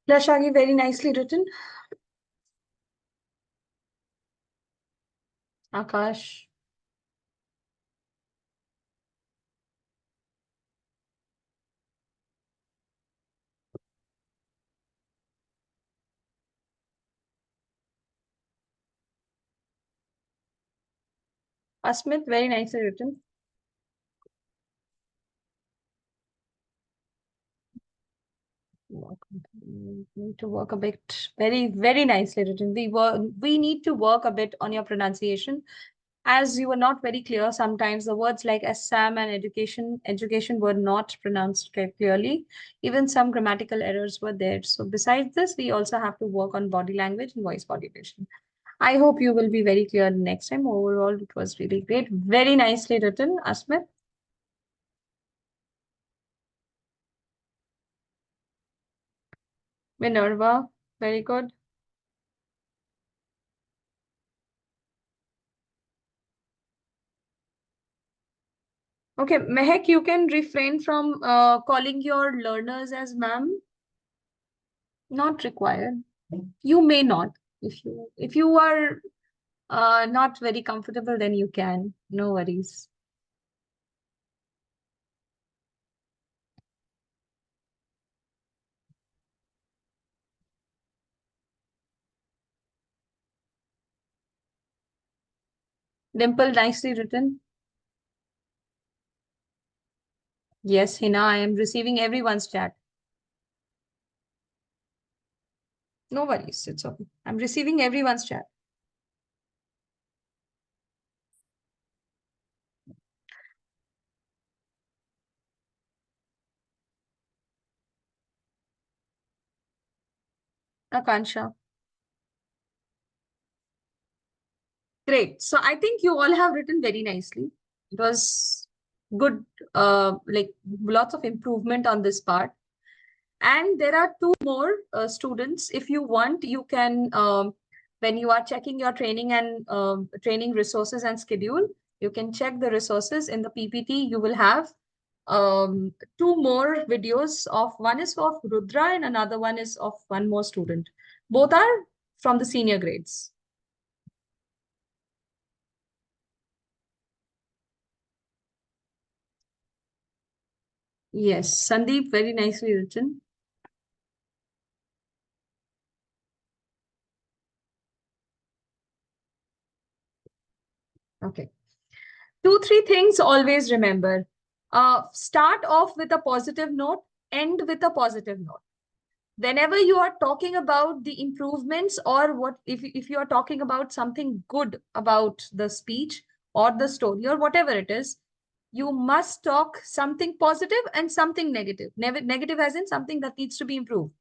Lashagi, very nicely written. Akash. Asmit, very nicely written. Need to work a bit. Very nicely written. We need to work a bit on your pronunciation. As you were not very clear, sometimes the words like Assam and education were not pronounced clearly. Even some grammatical errors were there. So besides this, we also have to work on body language and voice modulation. I hope you will be very clear next time. Overall, it was really great. Very nicely written, Asmit. Minerva, very good. Okay, Mehak, you can refrain from calling your learners as ma'am. Not required. You may not. If you are not very comfortable, then you can. No worries. Dimple, nicely written. Yes, Hina, I am receiving everyone's chat. No worries, it's okay. I'm receiving everyone's chat. Akansha. Great. So I think you all have written very nicely. It was good, like lots of improvement on this part. And there are two more students. If you want, you can, when you are checking your training and training resources and schedule, you can check the resources in the PPT. You will have two more videos of, one is of Rudra and another one is of one more student. Both are from the senior grades. Yes, Sandeep, very nicely written. Okay. 2-3 things always remember. Start off with a positive note, end with a positive note. Whenever you are talking about the improvements, or what if you are talking about something good about the speech or the story or whatever it is, you must talk something positive and something negative. Negative as in something that needs to be improved.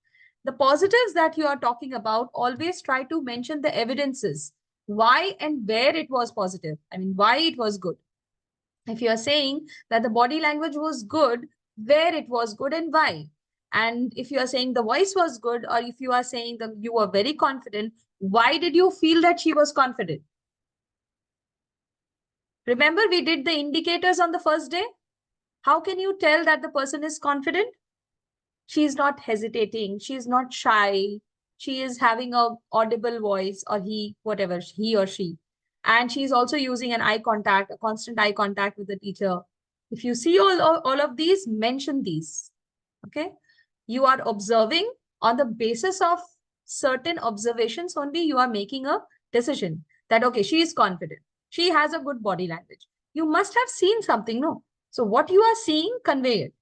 The positives that you are talking about, always try to mention the evidences, why and where it was positive. I mean, why it was good. If you are saying that the body language was good, where it was good and why. And if you are saying the voice was good, or if you are saying that you were very confident, why did you feel that she was confident? Remember, we did the indicators on the first day. How can you tell that the person is confident? She is not hesitating. She is not shy. She is having a audible voice, or whatever, he or she. And she is also using an eye contact, a constant eye contact with the teacher. If you see all of these, mention these. Okay. You are observing on the basis of certain observations only. You are making a decision that, okay, she is confident. She has a good body language. You must have seen something, no? So what you are seeing, convey it.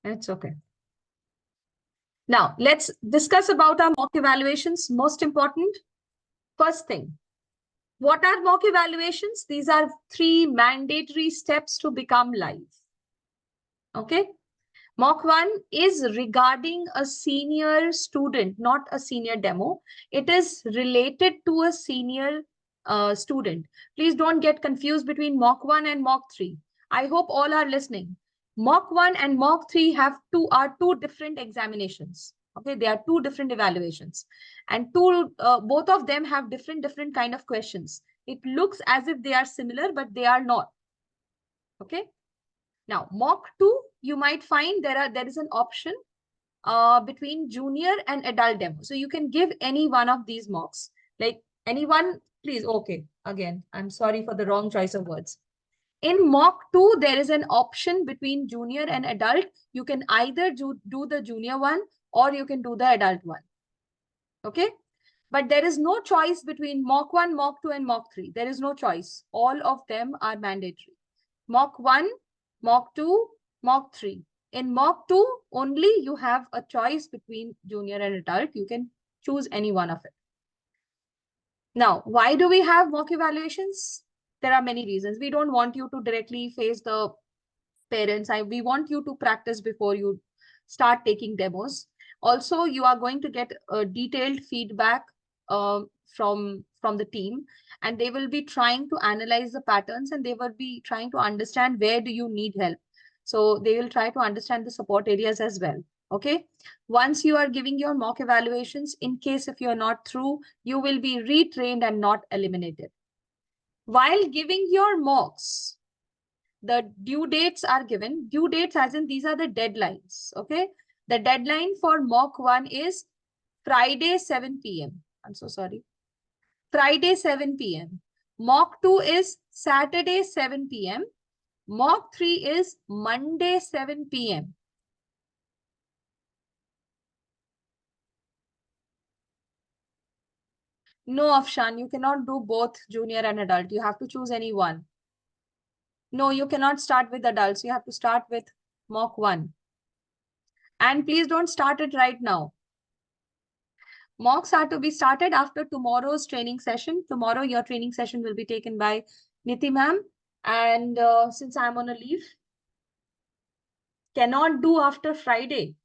It's okay. Now, let's discuss about our mock evaluations. Most important, first thing, what are mock evaluations? These are 3 mandatory steps to become live. Okay. Mock 1 is regarding a senior student, not a senior demo. It is related to a senior student. Please don't get confused between mock 1 and mock 3. I hope all are listening. Mock 1 and mock 3 are two different examinations. Okay, they are 2 different evaluations, and both of them have different kind of questions. It looks as if they are similar, but they are not. Okay. Now, mock 2, you might find there is an option between junior and adult demo. So you can give any one of these mocks. Like anyone, please. Okay, again, I'm sorry for the wrong choice of words. In mock 2, there is an option between junior and adult. You can either do the junior one, or you can do the adult one. Okay. But there is no choice between mock 1, mock 2, and mock 3. There is no choice. All of them are mandatory. Mock 1, mock 2, mock 3. In mock 2, only you have a choice between junior and adult. You can choose any one of it. Now, why do we have mock evaluations? There are many reasons. We don't want you to directly face the parents. We want you to practice before you start taking demos. Also, you are going to get a detailed feedback from the team, and they will be trying to analyze the patterns, and they will be trying to understand where do you need help. So they will try to understand the support areas as well. Okay. Once you are giving your mock evaluations, in case if you are not through, you will be retrained and not eliminated. While giving your mocks, the due dates are given. Due dates as in these are the deadlines. Okay. The deadline for mock 1 is Friday 7 p.m. I'm so sorry. Friday 7 p.m. Mock 2 is Saturday 7 p.m. Mock 3 is Monday 7 p.m. No, Afshan, you cannot do both junior and adult. You have to choose any one. No, you cannot start with adults. You have to start with mock 1. And please don't start it right now. Mocks are to be started after tomorrow's training session. Tomorrow, your training session will be taken by Niti ma'am. And since I'm on a leave, cannot do after Friday.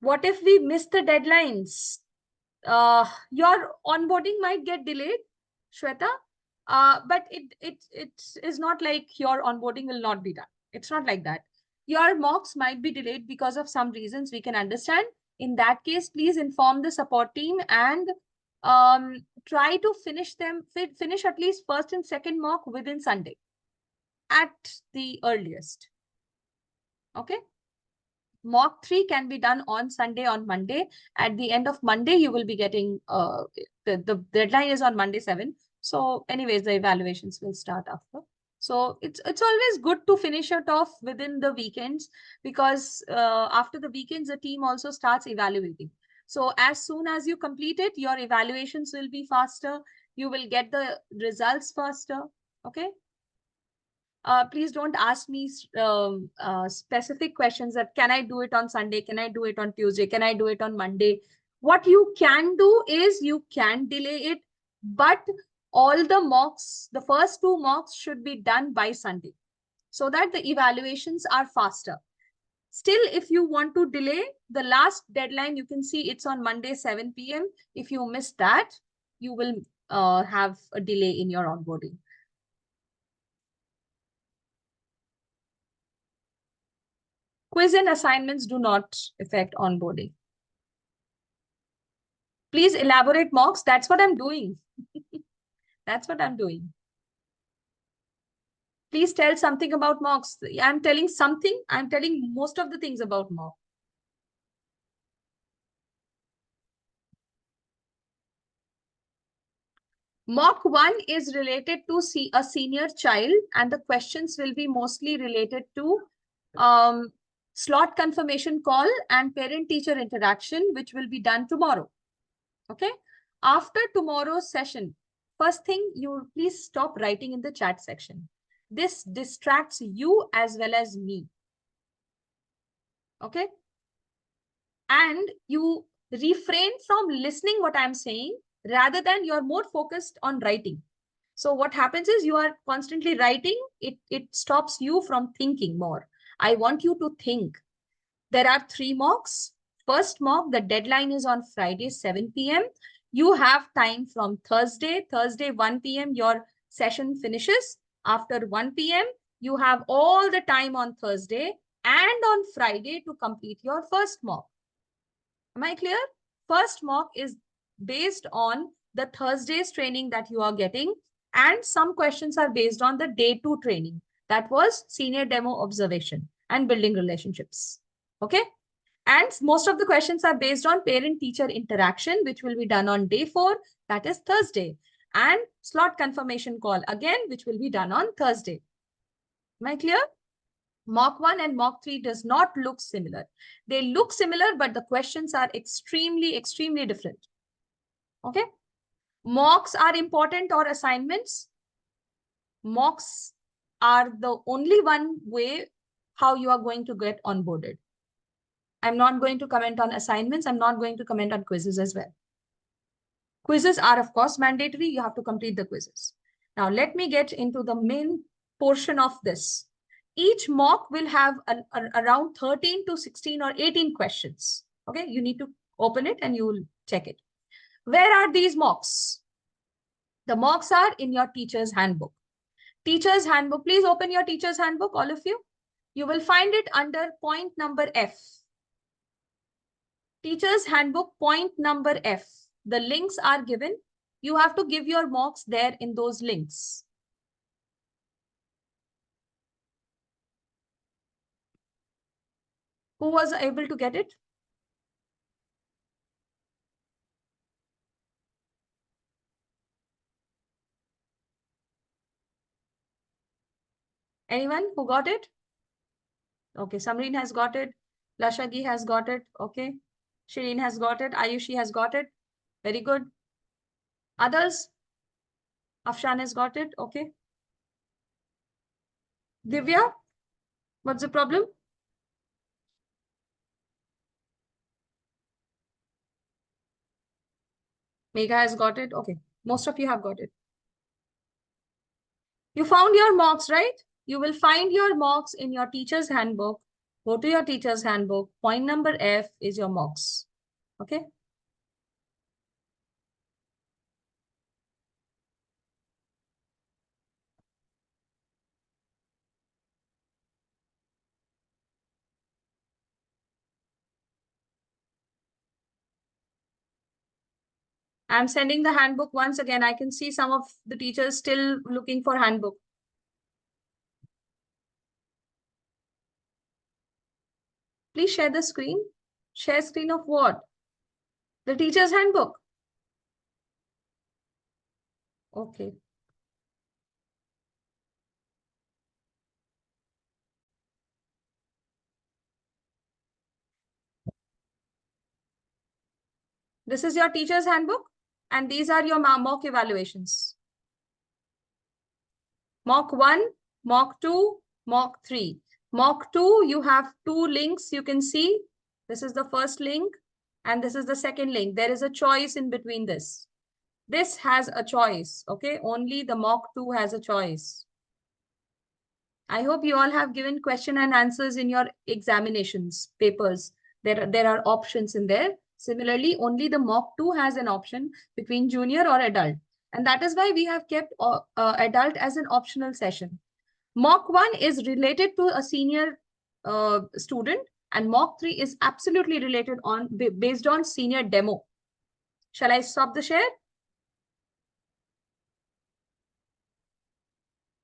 What if we miss the deadlines? Your onboarding might get delayed, Shweta, but it is not like your onboarding will not be done. It's not like that. Your mocks might be delayed because of some reasons we can understand. In that case, please inform the support team and try to finish at least first and second mock within Sunday at the earliest. Okay. Mock 3 can be done on Sunday, on Monday. At the end of Monday, you will be getting, the deadline is on Monday 7. So anyways, the evaluations will start after. So it's always good to finish it off within the weekends, because after the weekends, the team also starts evaluating. So as soon as you complete it, your evaluations will be faster. You will get the results faster. Okay. Please don't ask me specific questions that can I do it on Sunday? Can I do it on Tuesday? Can I do it on Monday? What you can do is you can delay it, but all the mocks, the first 2 mocks should be done by Sunday so that the evaluations are faster. Still, if you want to delay, the last deadline, you can see it's on Monday, 7 p.m. If you miss that, you will have a delay in your onboarding. Quiz and assignments do not affect onboarding. Please elaborate mocks. That's what I'm doing. That's what I'm doing. Please tell something about mocks. I'm telling something. I'm telling most of the things about mock. Mock 1 is related to a senior child, and the questions will be mostly related to slot confirmation call and parent-teacher interaction, which will be done tomorrow. Okay. After tomorrow's session, first thing, you please stop writing in the chat section. This distracts you as well as me. Okay. And you refrain from listening what I'm saying, rather than you're more focused on writing. So what happens is you are constantly writing. It stops you from thinking more. I want you to think. There are 3 mocks. First mock, the deadline is on Friday, 7 p.m. You have time from Thursday, 1 p.m. your session finishes. After 1 p.m., you have all the time on Thursday and on Friday to complete your first mock. Am I clear? First mock is based on the Thursday's training that you are getting, and some questions are based on the day 2 training. That was senior demo observation and building relationships. Okay. And most of the questions are based on parent-teacher interaction, which will be done on day 4, that is Thursday. And slot confirmation call again, which will be done on Thursday. Am I clear? Mock 1 and mock 3 does not look similar. They look similar, but the questions are extremely, extremely different. Okay. Mocks are important or assignments. Mocks are the only one way how you are going to get onboarded. I'm not going to comment on assignments. I'm not going to comment on quizzes as well. Quizzes are, of course, mandatory. You have to complete the quizzes. Now, let me get into the main portion of this. Each mock will have around 13 to 16 or 18 questions. Okay, you need to open it and you will check it. Where are these mocks? The mocks are in your teacher's handbook. Teacher's handbook, please open your teacher's handbook, all of you. You will find it under point number F. Teacher's handbook, point number F. The links are given. You have to give your mocks there in those links. Who was able to get it? Anyone who got it? Okay, Samreen has got it. Lashagi has got it. Okay. Shireen has got it. Ayushi has got it. Very good. Others? Afshan has got it. Okay. Divya, what's the problem? Megha has got it. Okay. Most of you have got it. You found your mocks, right? You will find your mocks in your teacher's handbook. Go to your teacher's handbook. Point number F is your mocks. Okay. I'm sending the handbook once again. I can see some of the teachers still looking for handbook. Please share the screen. Share screen of what? The teacher's handbook. Okay. This is your teacher's handbook, and these are your mock evaluations. Mock 1, Mock 2, Mock 3. Mock 2, you have 2 links you can see. This is the first link, and this is the second link. There is a choice in between this. This has a choice, okay? Only the Mock 2 has a choice. I hope you all have given question and answers in your examinations, papers. There are options in there. Similarly, only the Mock 2 has an option between junior or adult. And that is why we have kept adult as an optional session. Mock 1 is related to a senior student, and Mock 3 is absolutely related based on senior demo. Shall I stop the share?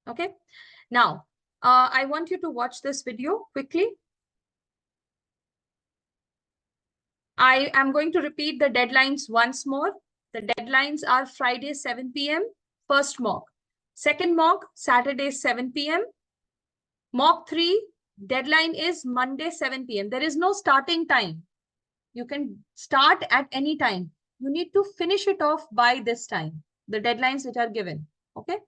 Okay. Now, I want you to watch this video quickly. I am going to repeat the deadlines once more. The deadlines are Friday, 7 p.m. First mock. Second mock, Saturday, 7 p.m. Mock 3, deadline is Monday, 7 p.m. There is no starting time. You can start at any time. You need to finish it off by this time, the deadlines which are given. Okay.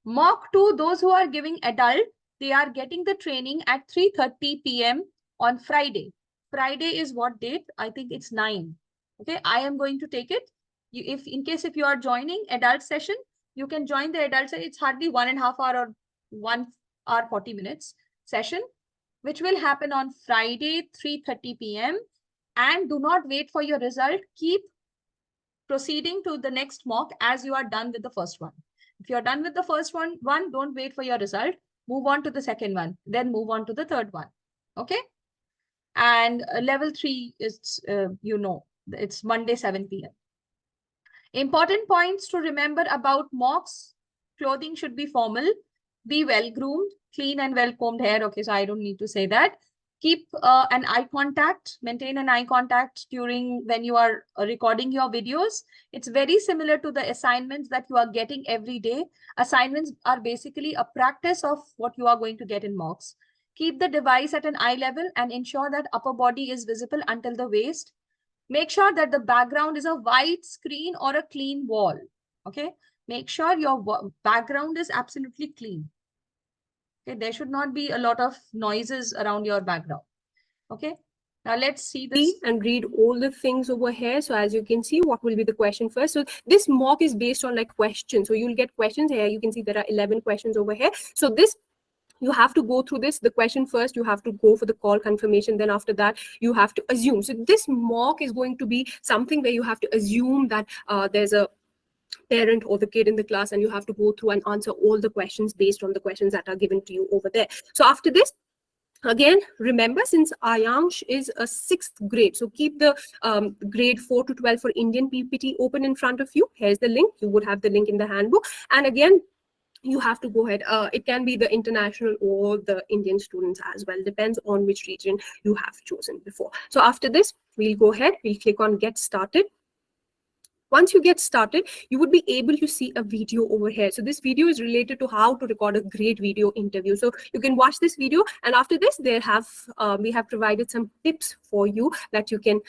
Mock 2, those who are giving adult, they are getting the training at 3:30 p.m. on Friday. Friday is what date? I think it's 9. Okay, I am going to take it. In case if you are joining adult session, you can join the adult session. It's hardly 1.5 hour or 1 hour 40 minutes session, which will happen on Friday, 3:30 p.m. And do not wait for your result. Keep proceeding to the next mock as you are done with the first one. If you're done with the first one, don't wait for your result. Move on to the second one, then move on to the third one. Okay. And level 3 is, it's Monday, 7 p.m. Important points to remember about mocks. Clothing should be formal. Be well groomed, clean and well combed hair. Okay, so I don't need to say that. Keep an eye contact, maintain an eye contact when you are recording your videos. It's very similar to the assignments that you are getting every day. Assignments are basically a practice of what you are going to get in mocks. Keep the device at an eye level and ensure that upper body is visible until the waist. Make sure that the background is a white screen or a clean wall. Okay, make sure your background is absolutely clean. Okay, there should not be a lot of noises around your background. Okay, now let's see this. And read all the things over here. So as you can see, what will be the question first? So this mock is based on like questions. So you'll get questions here. You can see there are 11 questions over here. So this, you have to go through the question first. You have to go for the call confirmation. Then after that, you have to assume. So this mock is going to be something where you have to assume that there's a parent or the kid in the class, and you have to go through and answer all the questions based on the questions that are given to you over there. So after this, again, remember, since Ayansh is a 6th grade, so keep the grade 4 to 12 for Indian PPT open in front of you. Here's the link. You would have the link in the handbook. And again, you have to go ahead. It can be the international or the Indian students as well. Depends on which region you have chosen before. So after this, we'll go ahead. We'll click on Get Started. Once you get started, you would be able to see a video over here. So this video is related to how to record a great video interview. So you can watch this video, and after this, we have provided some tips for you that you can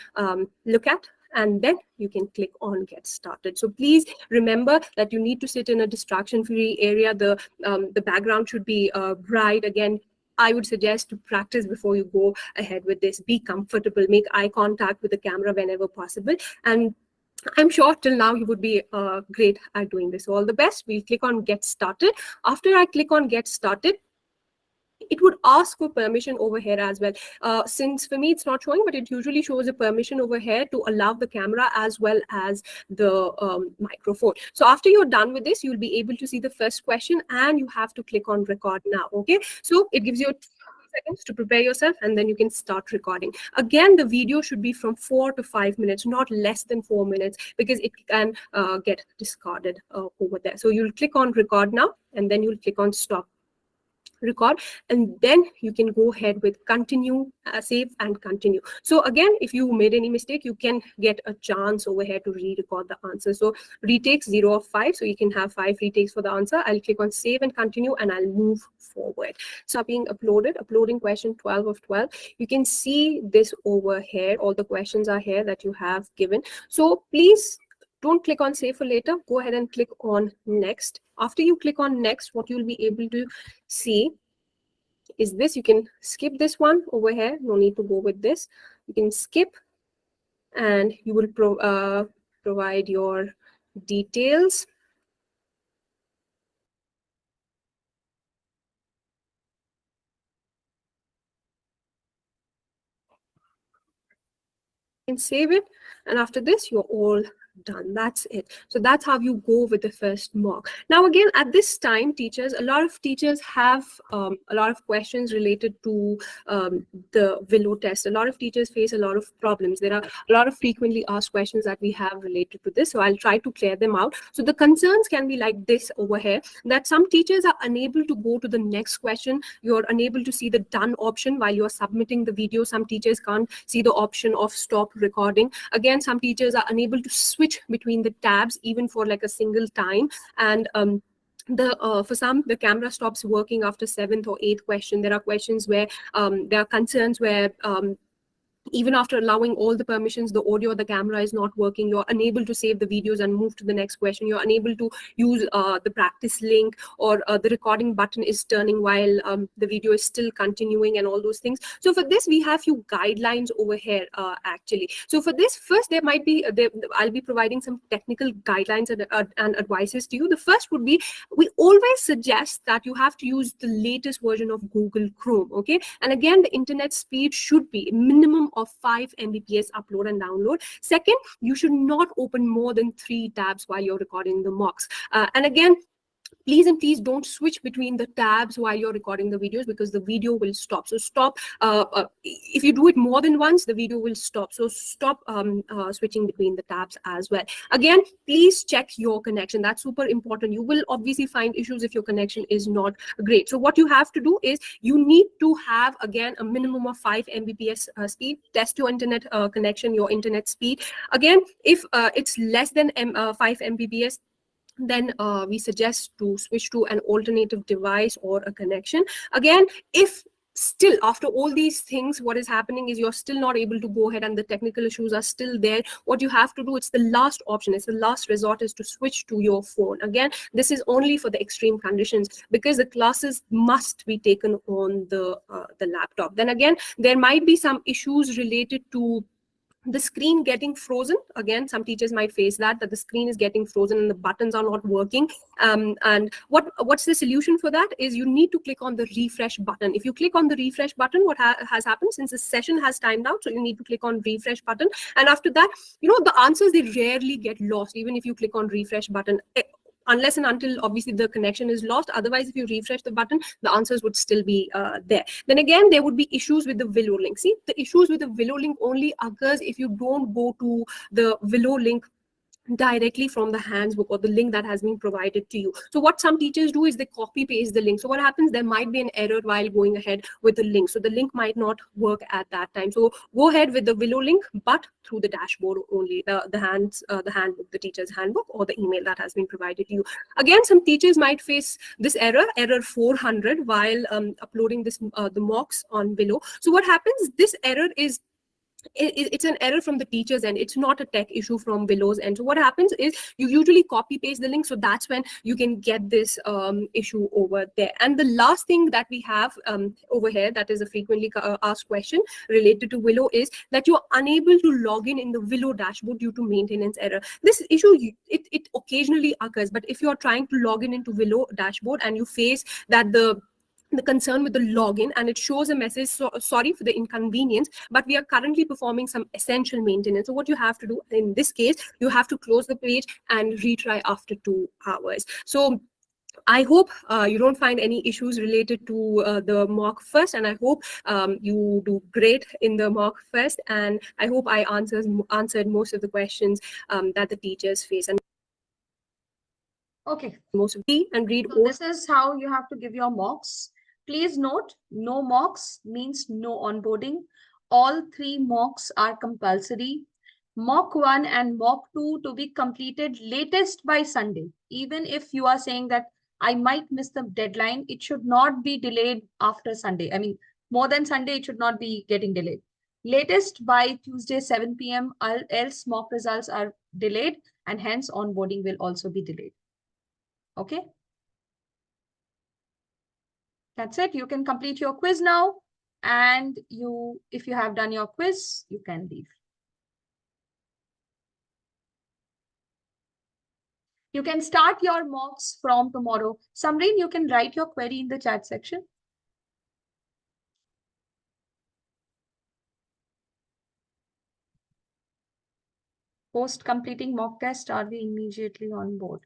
look at, and then you can click on get started. So please remember that you need to sit in a distraction-free area. The background should be bright. Again, I would suggest to practice before you go ahead with this. Be comfortable, make eye contact with the camera whenever possible, and I'm sure till now you would be great at doing this. So all the best. We'll click on get started. After I click on get started, it would ask for permission over here as well. Since for me it's not showing, but it usually shows a permission over here to allow the camera as well as the microphone. So after you're done with this, you'll be able to see the first question, and you have to click on record now. Okay, so it gives you seconds to prepare yourself, and then you can start recording. Again, the video should be from 4 to 5 minutes, not less than 4 minutes, because it can get discarded over there. So you'll click on record now, and then you'll click on stop record, and then you can go ahead with continue, save and continue. So again, if you made any mistake, you can get a chance over here to re-record the answer. So retakes 0 of 5, so you can have 5 retakes for the answer. I'll click on save and continue, and I'll move forward. So being uploaded, uploading question 12 of 12. You can see this over here. All the questions are here that you have given. So please don't click on save for later. Go ahead and click on next. After you click on next, what you'll be able to see is this. You can skip this one over here. No need to go with this. You can skip, and you will provide your details. You can save it, and after this, you're all done. That's it. So that's how you go with the first mock. Now again, at this time, a lot of teachers have a lot of questions related to the Willow test. A lot of teachers face a lot of problems. There are a lot of frequently asked questions that we have related to this, so I'll try to clear them out. So the concerns can be like this over here, that some teachers are unable to go to the next question. You're unable to see the done option while you're submitting the video. Some teachers can't see the option of stop recording. Again, some teachers are unable to switch between the tabs even for like a single time, and for some, the camera stops working after 7th or 8th question. There are questions where there are concerns where even after allowing all the permissions, the audio or the camera is not working. You're unable to save the videos and move to the next question. You're unable to use the practice link, or the recording button is turning while the video is still continuing, and all those things. So for this, we have few guidelines over here actually. So for this, first there might be, I'll be providing some technical guidelines and advices to you. The first would be, we always suggest that you have to use the latest version of Google Chrome, okay? And again, the internet speed should be minimum of 5 Mbps upload and download. Second, you should not open more than 3 tabs while you're recording the mocks. And again, please don't switch between the tabs while you're recording the videos, because the video will stop. So stop, if you do it more than once, the video will stop. So stop switching between the tabs as well. Again, please check your connection. That's super important. You will obviously find issues if your connection is not great. So what you have to do is, you need to have, again, a minimum of 5 Mbps speed. Test your internet connection, your internet speed. Again, if it's less than 5 Mbps, then we suggest to switch to an alternative device or a connection. Again, if still after all these things, what is happening is you're still not able to go ahead and the technical issues are still there, what you have to do, it's the last option, it's the last resort, is to switch to your phone. Again, this is only for the extreme conditions, because the classes must be taken on the laptop. Then again, there might be some issues related to the screen getting frozen. Again, some teachers might face that the screen is getting frozen and the buttons are not working. And what's the solution for that is, you need to click on the refresh button. If you click on the refresh button, what has happened, since the session has timed out, so you need to click on refresh button. And after that, the answers, they rarely get lost, even if you click on refresh button. Unless and until obviously the connection is lost. Otherwise, if you refresh the button, the answers would still be there. Then again, there would be issues with the Willow link. See, the issues with the Willow link only occurs if you don't go to the Willow link directly from the handbook or the link that has been provided to you. So what some teachers do is they copy paste the link. So what happens, there might be an error while going ahead with the link. So the link might not work at that time. So go ahead with the Willow link, but through the dashboard only, the handbook, the teacher's handbook, or the email that has been provided to you. Again, some teachers might face this error 400 while uploading this the mocks on Willow. So what happens, this error is it's an error from the teacher's end. It's not a tech issue from Willow's end. So what happens is you usually copy paste the link. So that's when you can get this issue over there. And the last thing that we have over here, that is a frequently asked question related to Willow, is that you're unable to log in the Willow dashboard due to maintenance error. This issue, it occasionally occurs, but if you're trying to log in into Willow dashboard and you face that the concern with the login and it shows a message, so sorry for the inconvenience, but we are currently performing some essential maintenance. So what you have to do in this case, you have to close the page and retry after 2 hours. So I hope you don't find any issues related to the mock first, and I hope you do great in the mock first, and I hope I answered most of the questions that the teachers face. And Okay. most of the and read So this is how you have to give your mocks. Please note, no mocks means no onboarding. All 3 mocks are compulsory. Mock 1 and mock 2 to be completed latest by Sunday. Even if you are saying that I might miss the deadline, it should not be delayed after Sunday. I mean, more than Sunday, it should not be getting delayed. Latest by Tuesday, 7 p.m., else mock results are delayed and hence onboarding will also be delayed. Okay. That's it. You can complete your quiz now. And if you have done your quiz, you can leave. You can start your mocks from tomorrow. Samreen, you can write your query in the chat section. Post completing mock test, are we immediately on board?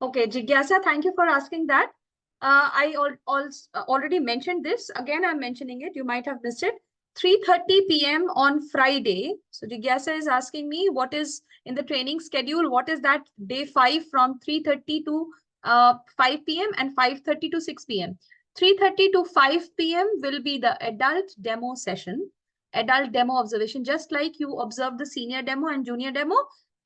Okay, Jigyasa, thank you for asking that. I already mentioned this. Again, I'm mentioning it. You might have missed it. 3:30 p.m. on Friday. So Jigyasa is asking me what is in the training schedule. What is that day 5 from 3:30 to 5 p.m. and 5:30 to 6 p.m. 3:30 to 5 p.m. will be the adult demo session, adult demo observation, just like you observe the senior demo and junior demo.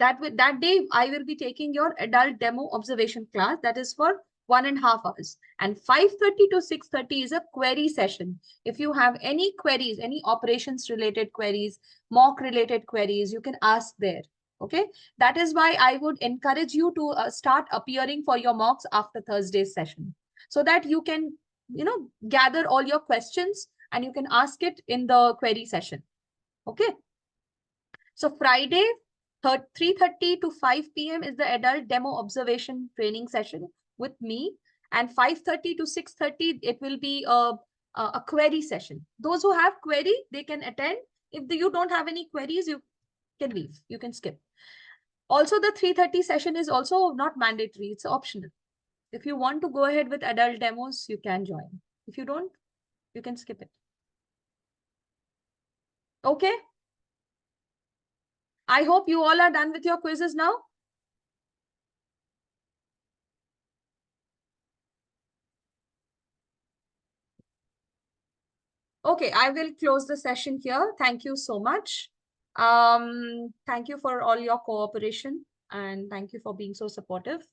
That day, I will be taking your adult demo observation class. That is for 1.5 hours. And 5:30 to 6:30 is a query session. If you have any queries, any operations related queries, mock related queries, you can ask there. Okay. That is why I would encourage you to start appearing for your mocks after Thursday's session, so that you can, gather all your questions and you can ask it in the query session. Okay. So Friday, 3:30 to 5 p.m. is the adult demo observation training session with me, and 5:30 to 6:30, it will be a query session. Those who have query, they can attend. If you don't have any queries, you can leave, you can skip. Also, the 3:30 session is also not mandatory, it's optional. If you want to go ahead with adult demos, you can join. If you don't, you can skip it. Okay. I hope you all are done with your quizzes now. Okay, I will close the session here. Thank you so much. Thank you for all your cooperation and thank you for being so supportive.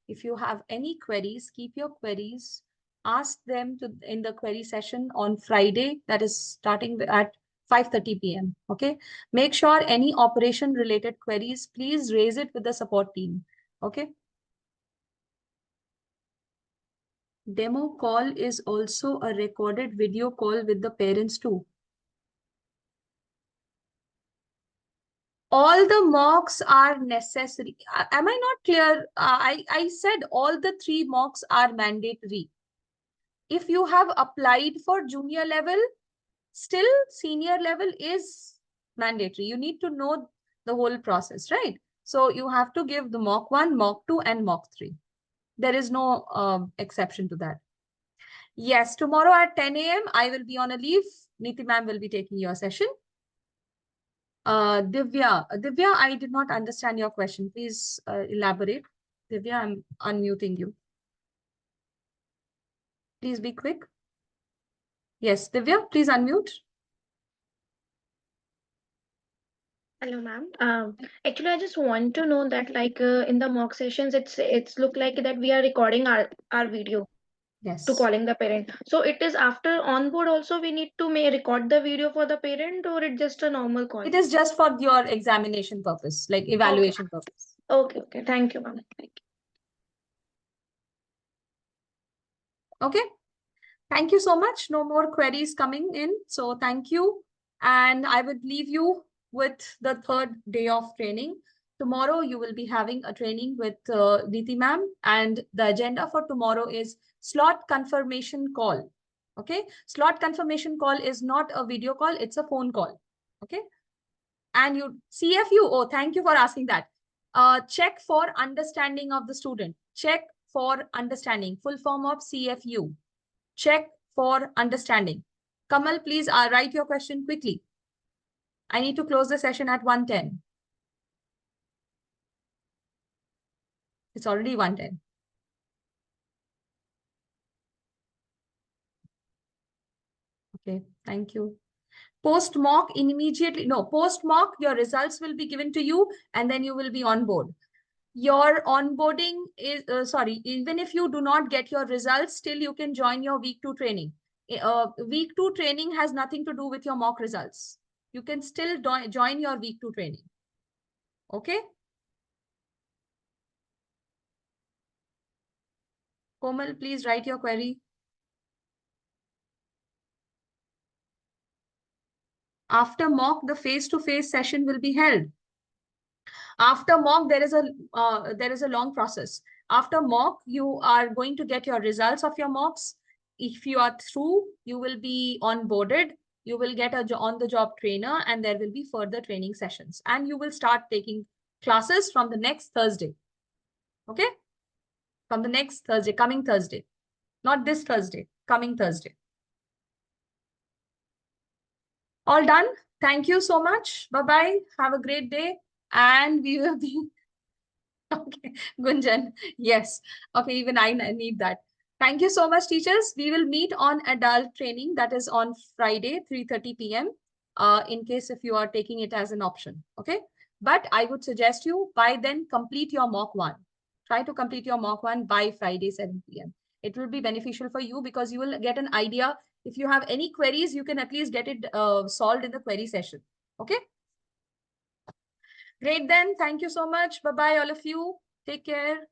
If you have any queries, keep your queries. Ask them in the query session on Friday, that is starting at 5:30 p.m. Okay, make sure any operation related queries, please raise it with the support team. Okay. Demo call is also a recorded video call with the parents too. All the mocks are necessary. Am I not clear? I said all the 3 mocks are mandatory. If you have applied for junior level, still senior level is mandatory. You need to know the whole process, right? So you have to give the mock 1, mock 2, and mock 3. There is no exception to that. Yes, tomorrow at 10 a.m. I will be on a leave. Neeti ma'am will be taking your session. Divya, I did not understand your question. Please elaborate. Divya, I'm unmuting you. Please be quick. Yes, Divya, please unmute. Hello, ma'am. Actually, I just want to know that, like, in the mock sessions, it's look like that we are recording our video Yes. to calling the parent. So it is after on board also we need to record the video for the parent, or it's just a normal call? It is just for your examination purpose, like evaluation purpose. Okay, okay. Thank you, ma'am. Thank you. Okay. Thank you so much. No more queries coming in. So thank you. And I would leave you with the 3rd day of training. Tomorrow you will be having a training with Neeti ma'am, and the agenda for tomorrow is slot confirmation call. Okay. Slot confirmation call is not a video call. It's a phone call. Okay. And you CFU. Oh, thank you for asking that. Check for understanding of the student. Check for understanding. Full form of CFU. Check for understanding. Kamal, please write your question quickly. I need to close the session at 1:10. It's already 1:10. Okay, thank you. Post mock immediately. No, post mock, your results will be given to you and then you will be on board. Your onboarding is, even if you do not get your results, still you can join your week 2 training. Week 2 training has nothing to do with your mock results. You can still join your week 2 training. Okay. Komal, please write your query. After mock, the face-to-face session will be held. After mock, there is a long process. After mock, you are going to get your results of your mocks. If you are through, you will be onboarded. You will get a on-the-job trainer, and there will be further training sessions. And you will start taking classes from the next Thursday. Okay? From the next Thursday, coming Thursday. Not this Thursday, coming Thursday. All done. Thank you so much. Bye-bye. Have a great day. And we will be... Okay, Gunjan. Yes. Okay, even I need that. Thank you so much, teachers. We will meet on adult training. That is on Friday, 3:30 p.m. In case if you are taking it as an option. Okay. But I would suggest you by then complete your mock 1. Try to complete your mock 1 by Friday, 7 p.m. It will be beneficial for you because you will get an idea. If you have any queries, you can at least get it solved in the query session. Okay. Great then. Thank you so much. Bye-bye, all of you. Take care.